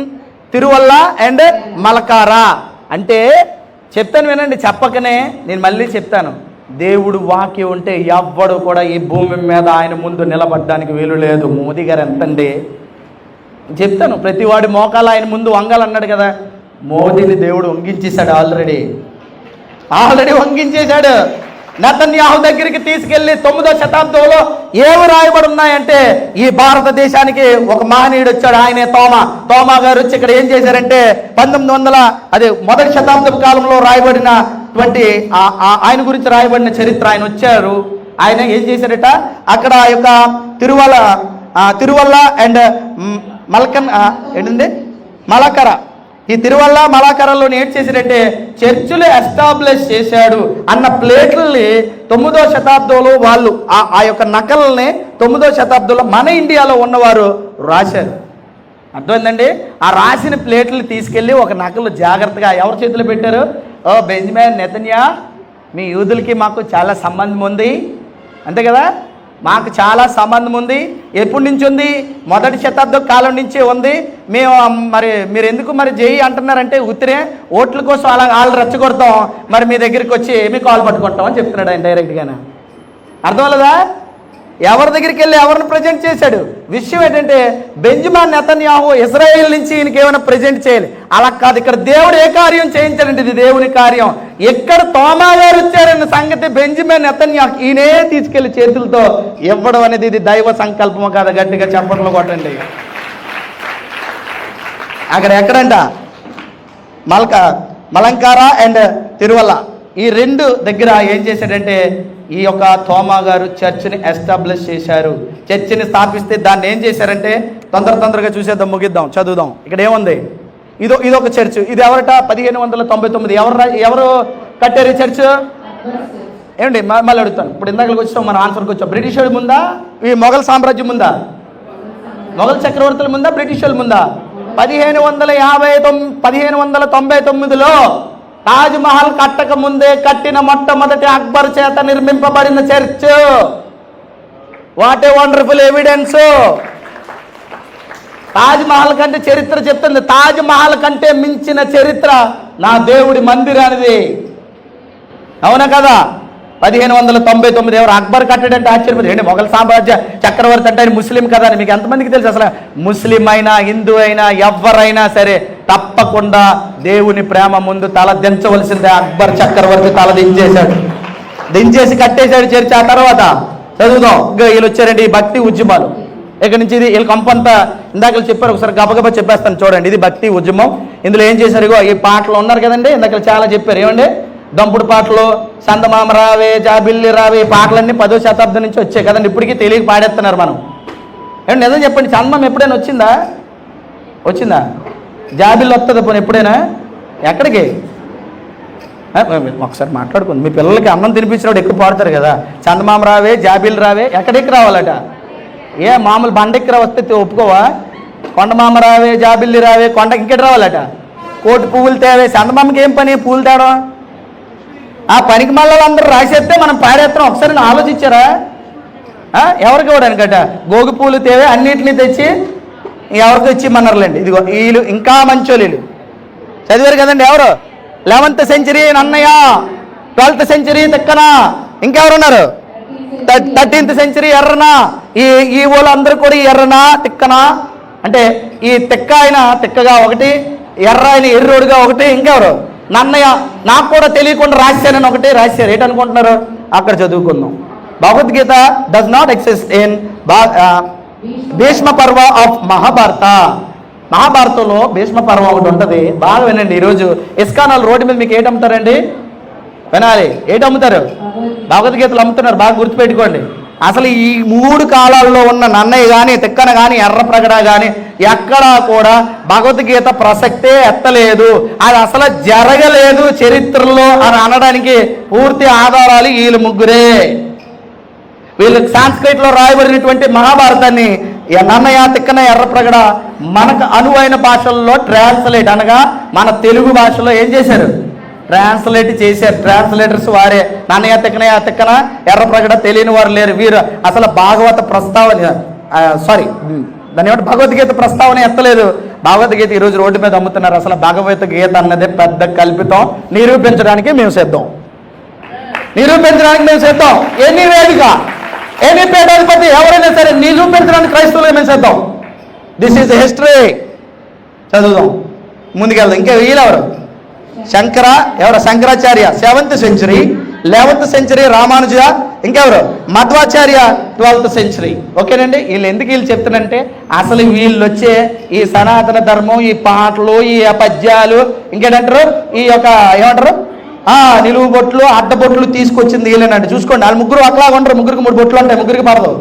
Tiruvalla and Malankara అంటే చెప్తాను వినండి, చెప్పకనే నేను మళ్ళీ చెప్తాను. దేవుడు వాక్యం ఉంటే ఎవ్వడు కూడా ఈ భూమి మీద ఆయన ముందు నిలబడడానికి వీలు లేదు. మోదీ గారు ఎంతండి చెప్తాను, ప్రతివాడి మోకాలు ఆయన ముందు వంగాలన్నాడు కదా. మోదీని దేవుడు వంగించేశాడు. ఆల్రెడీ వంగించేశాడు. నెతన్యాహు దగ్గరికి తీసుకెళ్లి 9వ శతాబ్దంలో ఏమి రాయబడి ఉన్నాయంటే, ఈ భారతదేశానికి ఒక మహనీయుడు వచ్చాడు, ఆయనే తోమా గారు వచ్చి ఇక్కడ ఏం చేశారంటే 1900 మొదటి శతాబ్దపు కాలంలో రాయబడినటువంటి ఆయన గురించి రాయబడిన చరిత్ర. ఆయన వచ్చారు. ఆయన ఏం చేశారట, అక్కడ ఆ యొక్క తిరువల్ల అండ్ మలకర, ఈ తిరువల్ల మలాకరలో ఏం చేశారంటే చర్చిలు ఎస్టాబ్లిష్ చేశాడు అన్న ప్లేట్లని 9వ శతాబ్దంలో వాళ్ళు ఆ యొక్క నకల్ని 9వ శతాబ్దంలో మన ఇండియాలో ఉన్నవారు రాశారు. అర్థమైందండి? ఆ రాసిన ప్లేట్లు తీసుకెళ్ళి ఒక నకలు జాగ్రత్తగా ఎవరి చేతిలో పెట్టారు? బెంజమిన్ నెతన్యాహు, మీ యూదులకి మాకు చాలా సంబంధం ఉంది, అంతే కదా, మాకు చాలా సంబంధం ఉంది. ఎప్పటి నుంచి ఉంది? మొదటి శతాబ్దం కాలం నుంచి ఉంది. మేము మరి మీరు ఎందుకు మరి జై అంటున్నారంటే, ఉత్తిరే ఓట్ల కోసం అలా వాళ్ళు రెచ్చగొడతాం, మరి మీ దగ్గరికి వచ్చి మీ కాల్ పట్టుకుంటాం అని చెప్తున్నాడు ఆయన డైరెక్ట్గానే. అర్థం లేదా? ఎవరి దగ్గరికి వెళ్ళి ఎవరిని ప్రజెంట్ చేశాడు? విషయం ఏంటంటే, బెంజమిన్ నెతన్యాహు ఇజ్రాయెల్ నుంచి ఈయనకి ఏమైనా ప్రజెంట్ చేయాలి, అలా కాదు. ఇక్కడ దేవుడు ఏ కార్యం చేయించాడంటే ఇది దేవుని కార్యం. ఎక్కడ తోమా గారు వచ్చారన్న సంగతి బెంజమిన్ నెతన్యాహు ఈయనే తీసుకెళ్లి చేతులతో ఇవ్వడం అనేది ఇది దైవ సంకల్పము కాదు. గట్టిగా చప్పట్లు కొట్టండి. అక్కడ ఎక్కడంట మలంకార అండ్ తిరువల్ల, ఈ 2 దగ్గర ఏం చేశాడంటే ఈ యొక్క తోమా గారు చర్చిని ఎస్టాబ్లిష్ చేశారు. చర్చిని స్థాపిస్తే దాన్ని ఏం చేశారంటే, తొందరగా చూసేద్దాం, ముగిద్దాం, చదువుదాం. ఇక్కడ ఏముంది? ఇదొక చర్చ్. ఇది ఎవరట? 1599. ఎవరు కట్టారు ఈ చర్చ్? ఏమండి మళ్ళీ అడుగుతాను. ఇప్పుడు ఇందాకకి వచ్చాం, మన ఆన్సర్కి వచ్చాం. బ్రిటిష్ వాళ్ళ ముందా, ఈ మొఘల్ సామ్రాజ్యం ముందా, మొఘల్ చక్రవర్తుల ముందా, బ్రిటిష్ వాళ్ళ ముందా? 1599లో తాజ్ మహల్ కట్టక ముందే కట్టిన మొట్టమొదటి అక్బర్ చేత నిర్మింపబడిన church. What a wonderful evidence! Taj Mahal కంటే చరిత్ర చెప్తుంది. తాజ్ మహల్ కంటే మించిన చరిత్ర నా దేవుడి మందిరానిది. అవునా కదా? 1599 ఎవరు? అక్బర్ కట్టాడంటే ఆశ్చర్యపోతుంది. ఏంటి మొఘల్ సామ్రాజ్య చక్రవర్తి అంటే ఆయన ముస్లిం కదా అని మీకు ఎంతమందికి తెలుసు? అసలు ముస్లిం అయినా హిందూ అయినా ఎవరైనా సరే తప్పకుండా దేవుని ప్రేమ ముందు తల దించవలసిందే. అక్బర్ చక్రవర్తి తల దించేసి కట్టేశాడు చర్చ. ఆ తర్వాత చదువుదాం. ఇంకా వీళ్ళు వచ్చారండి ఈ భక్తి ఉద్యమాలు. ఇక్కడ నుంచి ఇది వీళ్ళు కంపంతా ఇందాక చెప్పారు, ఒకసారి గబగబా చెప్పేస్తాను చూడండి. ఇది భక్తి ఉద్యమం. ఇందులో ఏం చేశారు? ఈ పాటలు ఉన్నారు కదండి, ఇందాక చాలా చెప్పారు. ఏమండి? దంపుడు పాటలు, చందమామ రావే, జాబిల్లి రావే, ఈ పాటలన్నీ 10వ శతాబ్దం నుంచి వచ్చాయి కదండి. ఇప్పటికీ తెలియక పాడేస్తున్నారు మనం. ఏమండి నిజం చెప్పండి, చందమామ ఎప్పుడైనా వచ్చిందా? జాబిల్లి వస్తుంది పోనీ ఎప్పుడైనా? ఎక్కడికి? ఒకసారి మాట్లాడుకుంది. మీ పిల్లలకి అన్నం తినిపించినప్పుడు ఎక్కువ పాడతారు కదా, చందమామ రావే, జాబిల్లి రావే. ఎక్కడెక్కి రావాలట? ఏ మామూలు బండెక్కి వస్తే ఒప్పుకోవా? కొండమామ రావే, జాబిల్లి రావే, కొండకి ఇంకెట్ రావాలట? కోటి పువ్వులు తేవే. చందమామకి ఏం పని? పువ్వులు తేవడం. ఆ పనికి మళ్ళీ అందరూ రాసేస్తే మనం పాడేస్తాం. ఒకసారి ఆలోచించారా? ఎవరికి ఇవ్వడానికట? గోగు పూలు తేవే అన్నింటినీ తెచ్చి ఎవరికి ఇచ్చిమన్నారులేండి. ఇదిగో వీళ్ళు ఇంకా మంచోళ్ళు చదివారు కదండి. ఎవరు? 11th century Nannaya, 12th century Tikkana, ఇంకెవరున్నారు? 13th century Errana. ఈ వాళ్ళు అందరూ కూడా ఎర్రన తిక్కన అంటే ఈ తిక్క ఆయన తిక్కగా ఒకటి, ఎర్ర ఆయన ఎర్రోడుగా ఒకటి, ఇంకెవరు? నన్నయ్య నాకు కూడా తెలియకుండా రాశానని ఒకటి రాశారు. ఏంటనుకుంటున్నారు? అక్కడ చదువుకుందాం. Bhagavad Gita does not exist in Bhishma Parva of మహాభారతంలో భీష్మ పర్వం ఒకటి ఉంటుంది. బాగా వినండి. ఈరోజు ఇస్కాన్ రోడ్డు మీద మీకు ఏటమ్ముతారండి? వినాలి. ఏటమ్ముతారు? భగవద్గీతలు అమ్ముతున్నారు. బాగా గుర్తుపెట్టుకోండి. అసలు ఈ 3 కాలాల్లో ఉన్న నన్నయ్య కానీ, తిక్కన కానీ, ఎర్రప్రగడ కానీ ఎక్కడా కూడా భగవద్గీత ప్రసక్తే ఎత్తలేదు. అది అసలు జరగలేదు చరిత్రలో అని అనడానికి పూర్తి ఆధారాలు వీళ్ళు ముగ్గురే. వీళ్ళు సాంస్క్రిట్లో రాయబడినటువంటి మహాభారతాన్ని నన్నయ్య, తిక్కన, ఎర్రప్రగడ మనకు అనువైన భాషల్లో ట్రాన్స్లేట్ అనగా మన తెలుగు భాషలో ఏం చేశారు? ట్రాన్స్లేట్ చేశారు. ట్రాన్స్లేటర్స్ వారే. నన్నయ్య, తిక్కన, ఎర్రప్రగడ తెలియని వారు లేరు. వీరు అసలు భాగవత ప్రస్తావన దాని ఏమంటే భగవద్గీత ప్రస్తావన ఎత్తలేదు. భగవద్గీత ఈరోజు రోడ్డు మీద అమ్ముతున్నారు. అసలు భగవద్గీత అన్నదే పెద్ద కల్పితం. నిరూపించడానికి మేము సిద్ధం. ఎన్ని వేదిక, ఎన్ని పీఠాధిపతి ఎవరైనా సరే నిరూపించడానికి క్రైస్తవులుగా మేము సిద్ధం. This is history. చదువుదాం. ముందుకెళ్దాం. ఇంకా వీళ్ళెవరు? ఎవరు? Shankaracharya 7th century, 11th century Ramanuja, ఇంకెవరు? Madhvacharya 12th century. ఓకేనండి. వీళ్ళు చెప్తానంటే అసలు వీళ్ళు వచ్చే ఈ సనాతన ధర్మం, ఈ పాటలు, ఈ పద్యాలు, ఇంకేంటారు ఈ యొక్క ఏమంటారు నిలువు బొట్లు, అడ్డబొట్లు తీసుకొచ్చింది వీళ్ళేనండి. చూసుకోండి, వాళ్ళు ముగ్గురు ఒకలాగా ఉండరు. ముగ్గురికి 3 బొట్లు ఉంటాయి, ముగ్గురికి పడదు.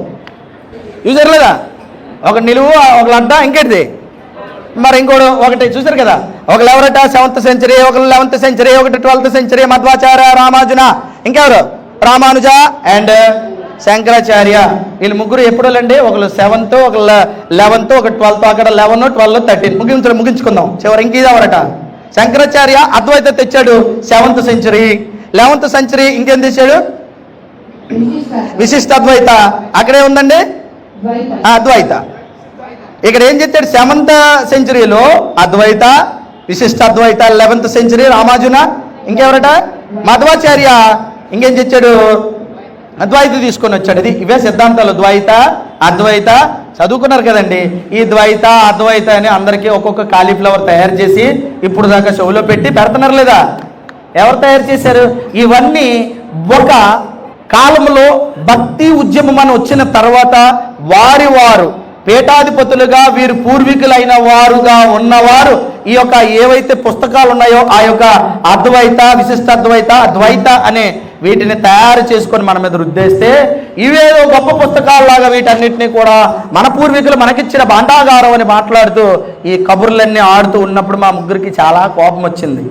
చూసారు లేదా? ఒక నిలువు, ఒక అడ్డ, ఇంకేంటిది మరి ఇంకోటి ఒకటి చూసారు కదా. ఒకళ్ళు ఎవరట? 7th century, ఒకళ్ళు 11th century, ఒకటి 12th century, మధ్వాచార్య, రామానుజన, ఇంకెవరు? రామానుజ అండ్ శంకరాచార్య. వీళ్ళు ముగ్గురు ఎప్పుడోలండి? ఒకళ్ళు 7th, ఒకళ్ళు 11th, ఒక 12th, అక్కడ 11, 12, 13 ముగించుకుందాం. చివరి ఇంక ఇదెవరట? శంకరాచార్య అద్వైత తెచ్చాడు 7th century. 11th century ఇంకేం తెచ్చాడు? విశిష్ట అద్వైత. అక్కడే ఉందండి అద్వైత. ఇక్కడ ఏం చెప్తాడు? 7th centuryలో అద్వైత, విశిష్ట అద్వైత. 11th century రామానుజన, ఇంకెవరట? మధ్వాచార్య. ఇంకేం తెచ్చాడు? అద్వైత తీసుకొని వచ్చాడు. ఇవే సిద్ధాంతాలు, ద్వైత, అద్వైత. చదువుకున్నారు కదండి. ఈ ద్వైత, అద్వైత అని అందరికీ ఒక్కొక్క కాలీఫ్లవర్ తయారు చేసి ఇప్పుడు దాకా షోలో పెట్టి పెడుతున్నారు లేదా? ఎవరు తయారు చేశారు? ఇవన్నీ ఒక కాలంలో భక్తి ఉద్యమం అని వచ్చిన తర్వాత వారు పీఠాధిపతులుగా, వీరు పూర్వీకులైన వారుగా ఉన్నవారు ఈ యొక్క ఏవైతే పుస్తకాలు ఉన్నాయో ఆ యొక్క అద్వైత, విశిష్ట అద్వైత, అద్వైత అనే వీటిని తయారు చేసుకొని మన మీద రుద్దేస్తే ఇవేదో గొప్ప పుస్తకాలలాగా వీటన్నిటినీ కూడా మన పూర్వీకులు మనకిచ్చిన భాండాగారం అని మాట్లాడుతూ ఈ కబుర్లన్నీ ఆడుతూ ఉన్నప్పుడు మా ముగ్గురికి చాలా కోపం వచ్చింది.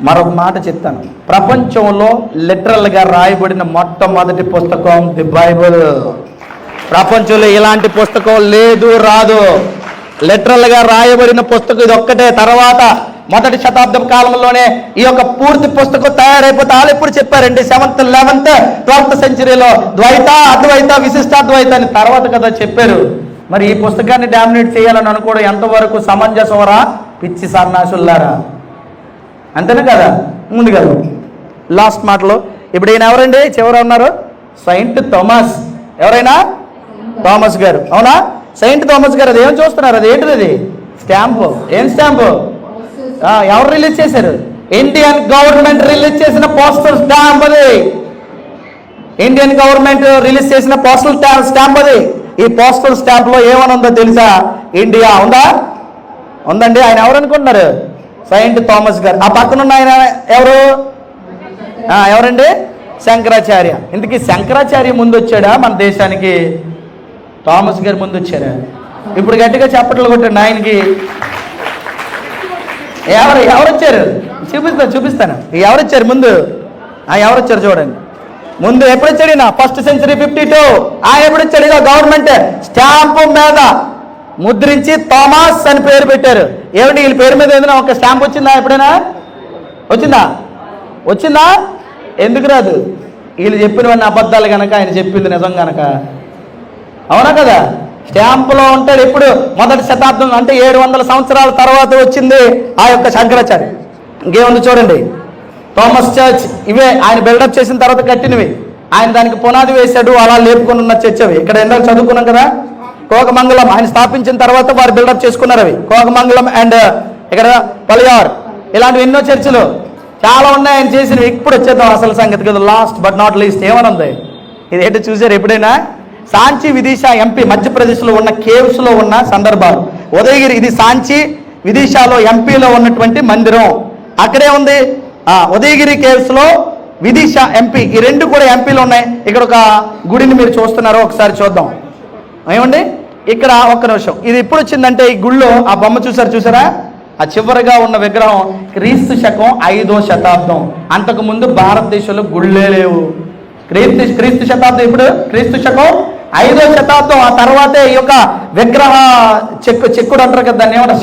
మరొక మాట చెప్తాను. ప్రపంచంలో లిటరల్గా రాయబడిన మొట్టమొదటి పుస్తకం ది బైబుల్. ప్రపంచంలో ఇలాంటి పుస్తకం లేదు, రాదు. లిటరల్గా రాయబడిన పుస్తకం ఇది ఒక్కటే. తర్వాత 1వ శతాబ్దం కాలంలోనే ఈ యొక్క పూర్తి పుస్తకం తయారైపోతే వాళ్ళు ఎప్పుడు చెప్పారండి? 7th, 11th, 12th centuryలో ద్వైత, అద్వైత, విశిష్టాద్వైత అని తర్వాత కదా చెప్పారు. మరి ఈ పుస్తకాన్ని డామినేట్ చేయాలని అనుకోవడం ఎంతవరకు సమంజసవరా? పిచ్చి సన్నాసుల్లారా, అంతేనా కదా? ముందుగా లాస్ట్ మాటలో ఇప్పుడు ఈయన ఎవరండి? చివర ఉన్నారు సెయింట్ థామస్. ఎవరైనా? థామస్ గారు. అవునా? సెయింట్ థామస్ గారు. అది ఏం చూస్తున్నారు? అది ఏంటిది? అది స్టాంపు. ఏం స్టాంపు? ఎవరు రిలీజ్ చేశారు? ఇండియన్ గవర్నమెంట్ రిలీజ్ చేసిన పోస్టల్ స్టాంప్ అది. ఇండియన్ గవర్నమెంట్ రిలీజ్ చేసిన పోస్టల్ స్టాంప్ అది. ఈ పోస్టల్ స్టాంప్ లో ఏమని ఉందో తెలుసా? ఇండియా ఉందా? ఉందండి. ఆయన ఎవరు అనుకుంటున్నారు? సెయింట్ థామస్ గారు. ఆ పక్కనున్న ఆయన ఎవరు? ఎవరండి? శంకరాచార్య. ఇంతకీ శంకరాచార్య ముందు వచ్చాడా మన దేశానికి? థామస్ గారు ముందు వచ్చారా? ఇప్పుడు గట్టిగా చప్పట్లు కొట్టండి ఆయనకి. ఎవరు వచ్చారు? చూపిస్తాను. ఎవరు వచ్చారు ముందు? ఎవరు వచ్చారు చూడండి. ముందు ఎప్పుడు వచ్చాడు? 1st century 52. ఎప్పుడు వచ్చాడు? ఇదో గవర్నమెంట్ స్టాంపు మీద ముద్రించి థామస్ అని పేరు పెట్టారు. ఏమిటి వీళ్ళ పేరు మీద ఏదైనా ఒక స్టాంప్ వచ్చిందా? ఎప్పుడైనా వచ్చిందా? ఎందుకు రాదు? వీళ్ళు చెప్పినవన్నీ అబద్ధాలు కనుక, ఆయన చెప్పింది నిజం కనుక. అవునా కదా? స్టాంపులో ఉంటాడు. ఎప్పుడు? 1వ శతాబ్దం అంటే 700 సంవత్సరాల తర్వాత వచ్చింది ఆ యొక్క శంకరాచార్య. ఇంకేముంది చూడండి. Thomas church. ఇవే ఆయన బిల్డప్ చేసిన తర్వాత కట్టినవి. ఆయన దానికి పునాది వేశాడు. అలా లేపుకొని ఉన్న చర్చ్ అవి. ఇక్కడ ఎందాక చదువుకున్నాం కదా. కోకమంగళం ఆయన స్థాపించిన తర్వాత వారు బిల్డప్ చేసుకున్నారు అవి. కోకమంగళం అండ్ ఇక్కడ పలియార్, ఇలాంటివి ఎన్నో చర్చిలు చాలా ఉన్నాయి ఆయన చేసినవి. ఇప్పుడు వచ్చేద్దాం అసలు సంగతి కదా. లాస్ట్ బట్ నాట్ లీస్ట్ ఏమనుంది? ఇది ఏంటో చూసారు ఎప్పుడైనా? సాంచి విదిశా ఎంపీ మధ్యప్రదేశ్లో ఉన్న కేవ్స్లో ఉన్న సందర్భాలు. ఉదయగిరి, ఇది సాంచి విదిశాలో ఎంపీలో ఉన్నటువంటి మందిరం. అక్కడే ఉంది. ఉదయగిరి కేవ్స్లో విదిశా ఎంపీ, ఈ రెండు కూడా ఎంపీలో ఉన్నాయి. ఇక్కడ ఒక గుడిని మీరు చూస్తున్నారు, ఒకసారి చూద్దాం. ఏమండి ఇక్కడ ఒక్క నిమిషం. ఇది ఎప్పుడు వచ్చిందంటే ఈ గుళ్ళో ఆ బొమ్మ చూసారా? ఆ చివరిగా ఉన్న విగ్రహం క్రీస్తు శకం 5వ శతాబ్దం. అంతకుముందు భారతదేశంలో గుళ్ళే లేవు. క్రీస్తు శతాబ్దం. ఇప్పుడు క్రీస్తు శకం 5వ శతాబ్దం. ఆ తర్వాతే ఈ యొక్క విగ్రహ చెక్కుడు అంటారు కదా, దాన్ని ఏమంటారు?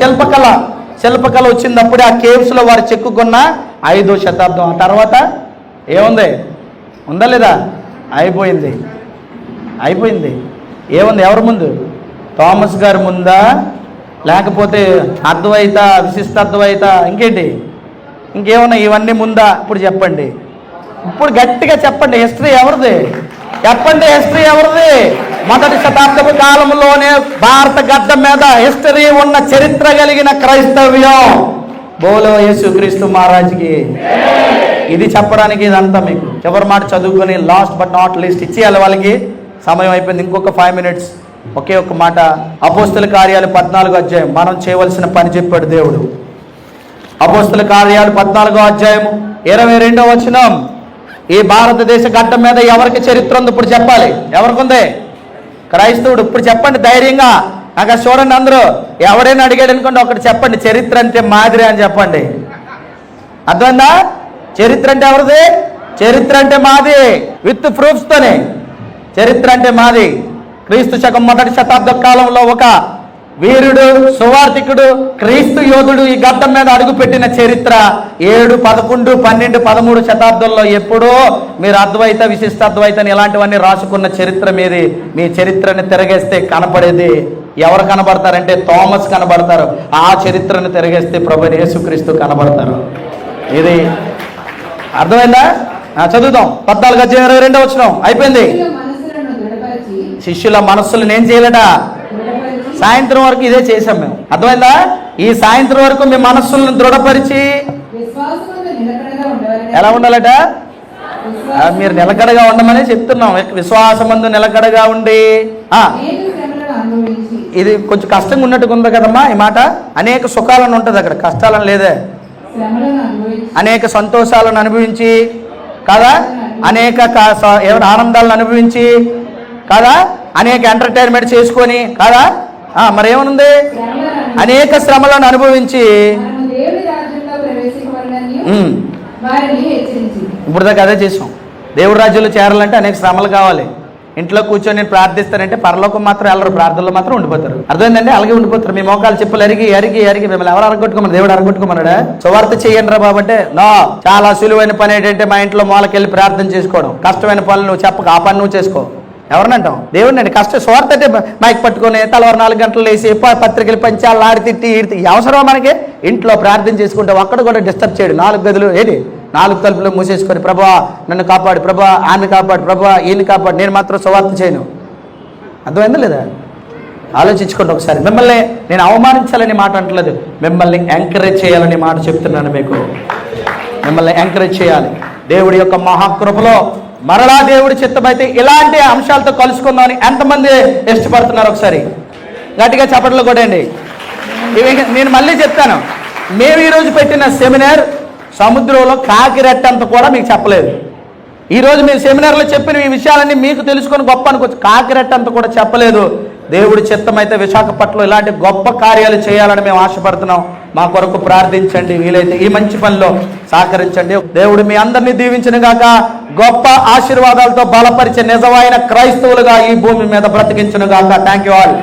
శిల్పకళ వచ్చింది. అప్పుడే ఆ కేవ్స్ లో వారు చెక్కుకున్న 5వ శతాబ్దం. ఆ తర్వాత ఏముంది? ఉందా లేదా? అయిపోయింది. ఏముంది? ఎవరి ముందు? థామస్ గారి ముందా? లేకపోతే అద్వైత, విశిష్ట అద్వైత, ఇంకేమన్నా ఇవన్నీ ముందా? ఇప్పుడు చెప్పండి. ఇప్పుడు గట్టిగా చెప్పండి. హిస్టరీ ఎవరిది? చెప్పండి. హిస్టరీ ఎవరిది? 1వ శతాబ్దపు కాలంలోనే భారత గడ్డ మీద హిస్టరీ ఉన్న చరిత్ర కలిగిన క్రైస్తవ్యం బోలో యేసుక్రీస్తు మహారాజ్కి. ఇది చెప్పడానికి ఇదంతా మీకు. చివరి మాట చదువుకొని లాస్ట్ బట్ నాట్ లీస్ట్ ఇచ్చేయాలి వాళ్ళకి. సమయం అయిపోయింది. ఇంకొక 5 minutes. ఒకే ఒక్క మాట. అపోస్తుల కార్యాలు 14వ అధ్యాయం. మనం చేయవలసిన పని చెప్పాడు దేవుడు. అపోస్తుల కార్యాలు 14వ అధ్యాయం 22వ వచనం. ఈ భారతదేశ గడ్డ మీద ఎవరికి చరిత్ర ఉంది ఇప్పుడు చెప్పాలి. ఎవరికి ఉంది? క్రైస్తవుడు. ఇప్పుడు చెప్పండి ధైర్యంగా. నాకు చూడండి అందరూ. ఎవరైనా అడిగాడు అనుకోండి, ఒకటి చెప్పండి, చరిత్ర అంటే మాదిరి అని చెప్పండి. అర్థమైందా? చరిత్ర అంటే ఎవరిది? చరిత్ర అంటే మాది. విత్ ప్రూఫ్స్ తోనే చరిత్ర అంటే మాది. క్రీస్తు శకం 1వ శతాబ్ద కాలంలో ఒక వీరుడు, సువార్థికుడు, క్రీస్తు యోధుడు ఈ గడ్డం మీద అడుగుపెట్టిన చరిత్ర 7, 11, 12, 13 శతాబ్దంలో ఎప్పుడో మీరు అద్వైత, విశిష్టాద్వైతని ఇలాంటివన్నీ రాసుకున్న చరిత్ర మీది. మీ చరిత్రని తిరగేస్తే కనపడేది ఎవరు కనబడతారంటే థామస్ కనబడతారు. ఆ చరిత్రను తిరగేస్తే ప్రభువైన యేసుక్రీస్తు కనబడతారు. ఇది అర్థమైందా? చదువుదాం. 14:22 వచనం. అయిపోయింది. శిష్యుల మనస్సులను ఏం చేయాలట? సాయంత్రం వరకు ఇదే చేసాం మేము. అర్థమైందా? ఈ సాయంత్రం వరకు మీ మనస్సులను దృఢపరిచి ఎలా ఉండాలట? మీరు నిలకడగా ఉండమని చెప్తున్నాం. విశ్వాసమందు నిలకడగా ఉండి. ఇది కొంచెం కష్టంగా ఉన్నట్టుగా ఉంది కదమ్మా ఈ మాట. అనేక సుఖాలను ఉంటుంది అక్కడ, కష్టాలను లేదే. అనేక సంతోషాలను అనుభవించి కాదా, అనేక ఆనందాలను అనుభవించి కాదా, అనేక ఎంటర్టైన్మెంట్ చేసుకొని కాదా, మరి ఏమనుంది? అనేక శ్రమలను అనుభవించి ఇప్పుడు దాకా అదే చేసాం. దేవుడి రాజ్యంలో చేరాలంటే అనేక శ్రమలు కావాలి. ఇంట్లో కూర్చొని నేను ప్రార్థిస్తానంటే పరలోకం మాత్రం వెళ్ళరు, ప్రార్థనలో మాత్రం ఉండిపోతారు. అర్థమైందండి? అలాగే ఉండిపోతారు. మీ మోకాలు చెప్పులు అరిగి అరిగి అరిగి మిమ్మల్ని ఎవరు అరగొట్టుకోమని దేవుడు అరగొట్టుకోమన్నాడా? సువార్త చేయండి రా బాబంటే నో. చాలా సులువైన పని ఏంటంటే మా ఇంట్లో మూలకెళ్ళి ప్రార్థన చేసుకోవడం. కష్టమైన పనులు నువ్వు చెప్పక ఆ పని నువ్వు చేసుకో. ఎవరినంటాం? దేవుడిని అండి. కష్టం స్వార్థ అంటే మైక్ పట్టుకొని తెల్లవారు 4 గంటలు వేసి పత్రికలు పంచాలి, ఆడి తిట్టి ఈడితి అవసరం మనకి. ఇంట్లో ప్రార్థన చేసుకుంటే ఒక్కడ కూడా డిస్టర్బ్ చేయడు. 4 గదులు ఏది 4 తలుపులు మూసేసుకొని ప్రభా నన్ను కాపాడు, ప్రభా ఆయన్ని కాపాడు, ప్రభా ఈయన్ని కాపాడు, నేను మాత్రం స్వార్థ చేయను. అర్థమైందా లేదా? ఆలోచించుకోండి ఒకసారి. మిమ్మల్ని నేను అవమానించాలని మాట అంటలేదు, మిమ్మల్ని ఎంకరేజ్ చేయాలని మాట చెప్తున్నాను మీకు. మిమ్మల్ని ఎంకరేజ్ చేయాలి. దేవుడి యొక్క మహాకృపలో మరలా దేవుడి చిత్తమైతే ఇలాంటి అంశాలతో కలుసుకుందామని ఎంతమంది ఇష్టపడుతున్నారు? ఒకసారి గట్టిగా చప్పట్లు కొట్టండి. నేను మళ్ళీ చెప్తాను, మేము ఈరోజు పెట్టిన సెమినార్ సముద్రంలో కాకిరెట్టంత కూడా మీకు చెప్పలేదు. ఈరోజు మేము సెమినార్లో చెప్పిన ఈ విషయాలన్నీ మీకు తెలుసుకొని గొప్ప అనుకోవచ్చు. కాకిరెట్టంత కూడా చెప్పలేదు. దేవుడి చిత్తమైతే విశాఖపట్నంలో ఇలాంటి గొప్ప కార్యాలు చేయాలని మేము ఆశపడుతున్నాం. మా కొరకు ప్రార్థించండి. వీలైతే ఈ మంచి పనిలో సహకరించండి. దేవుడు మీ అందరినీ దీవించిన గాక, గొప్ప ఆశీర్వాదాలతో బలపరిచే నిజమైన క్రైస్తవులుగా ఈ భూమి మీద బ్రతికించును గాక. Thank you all.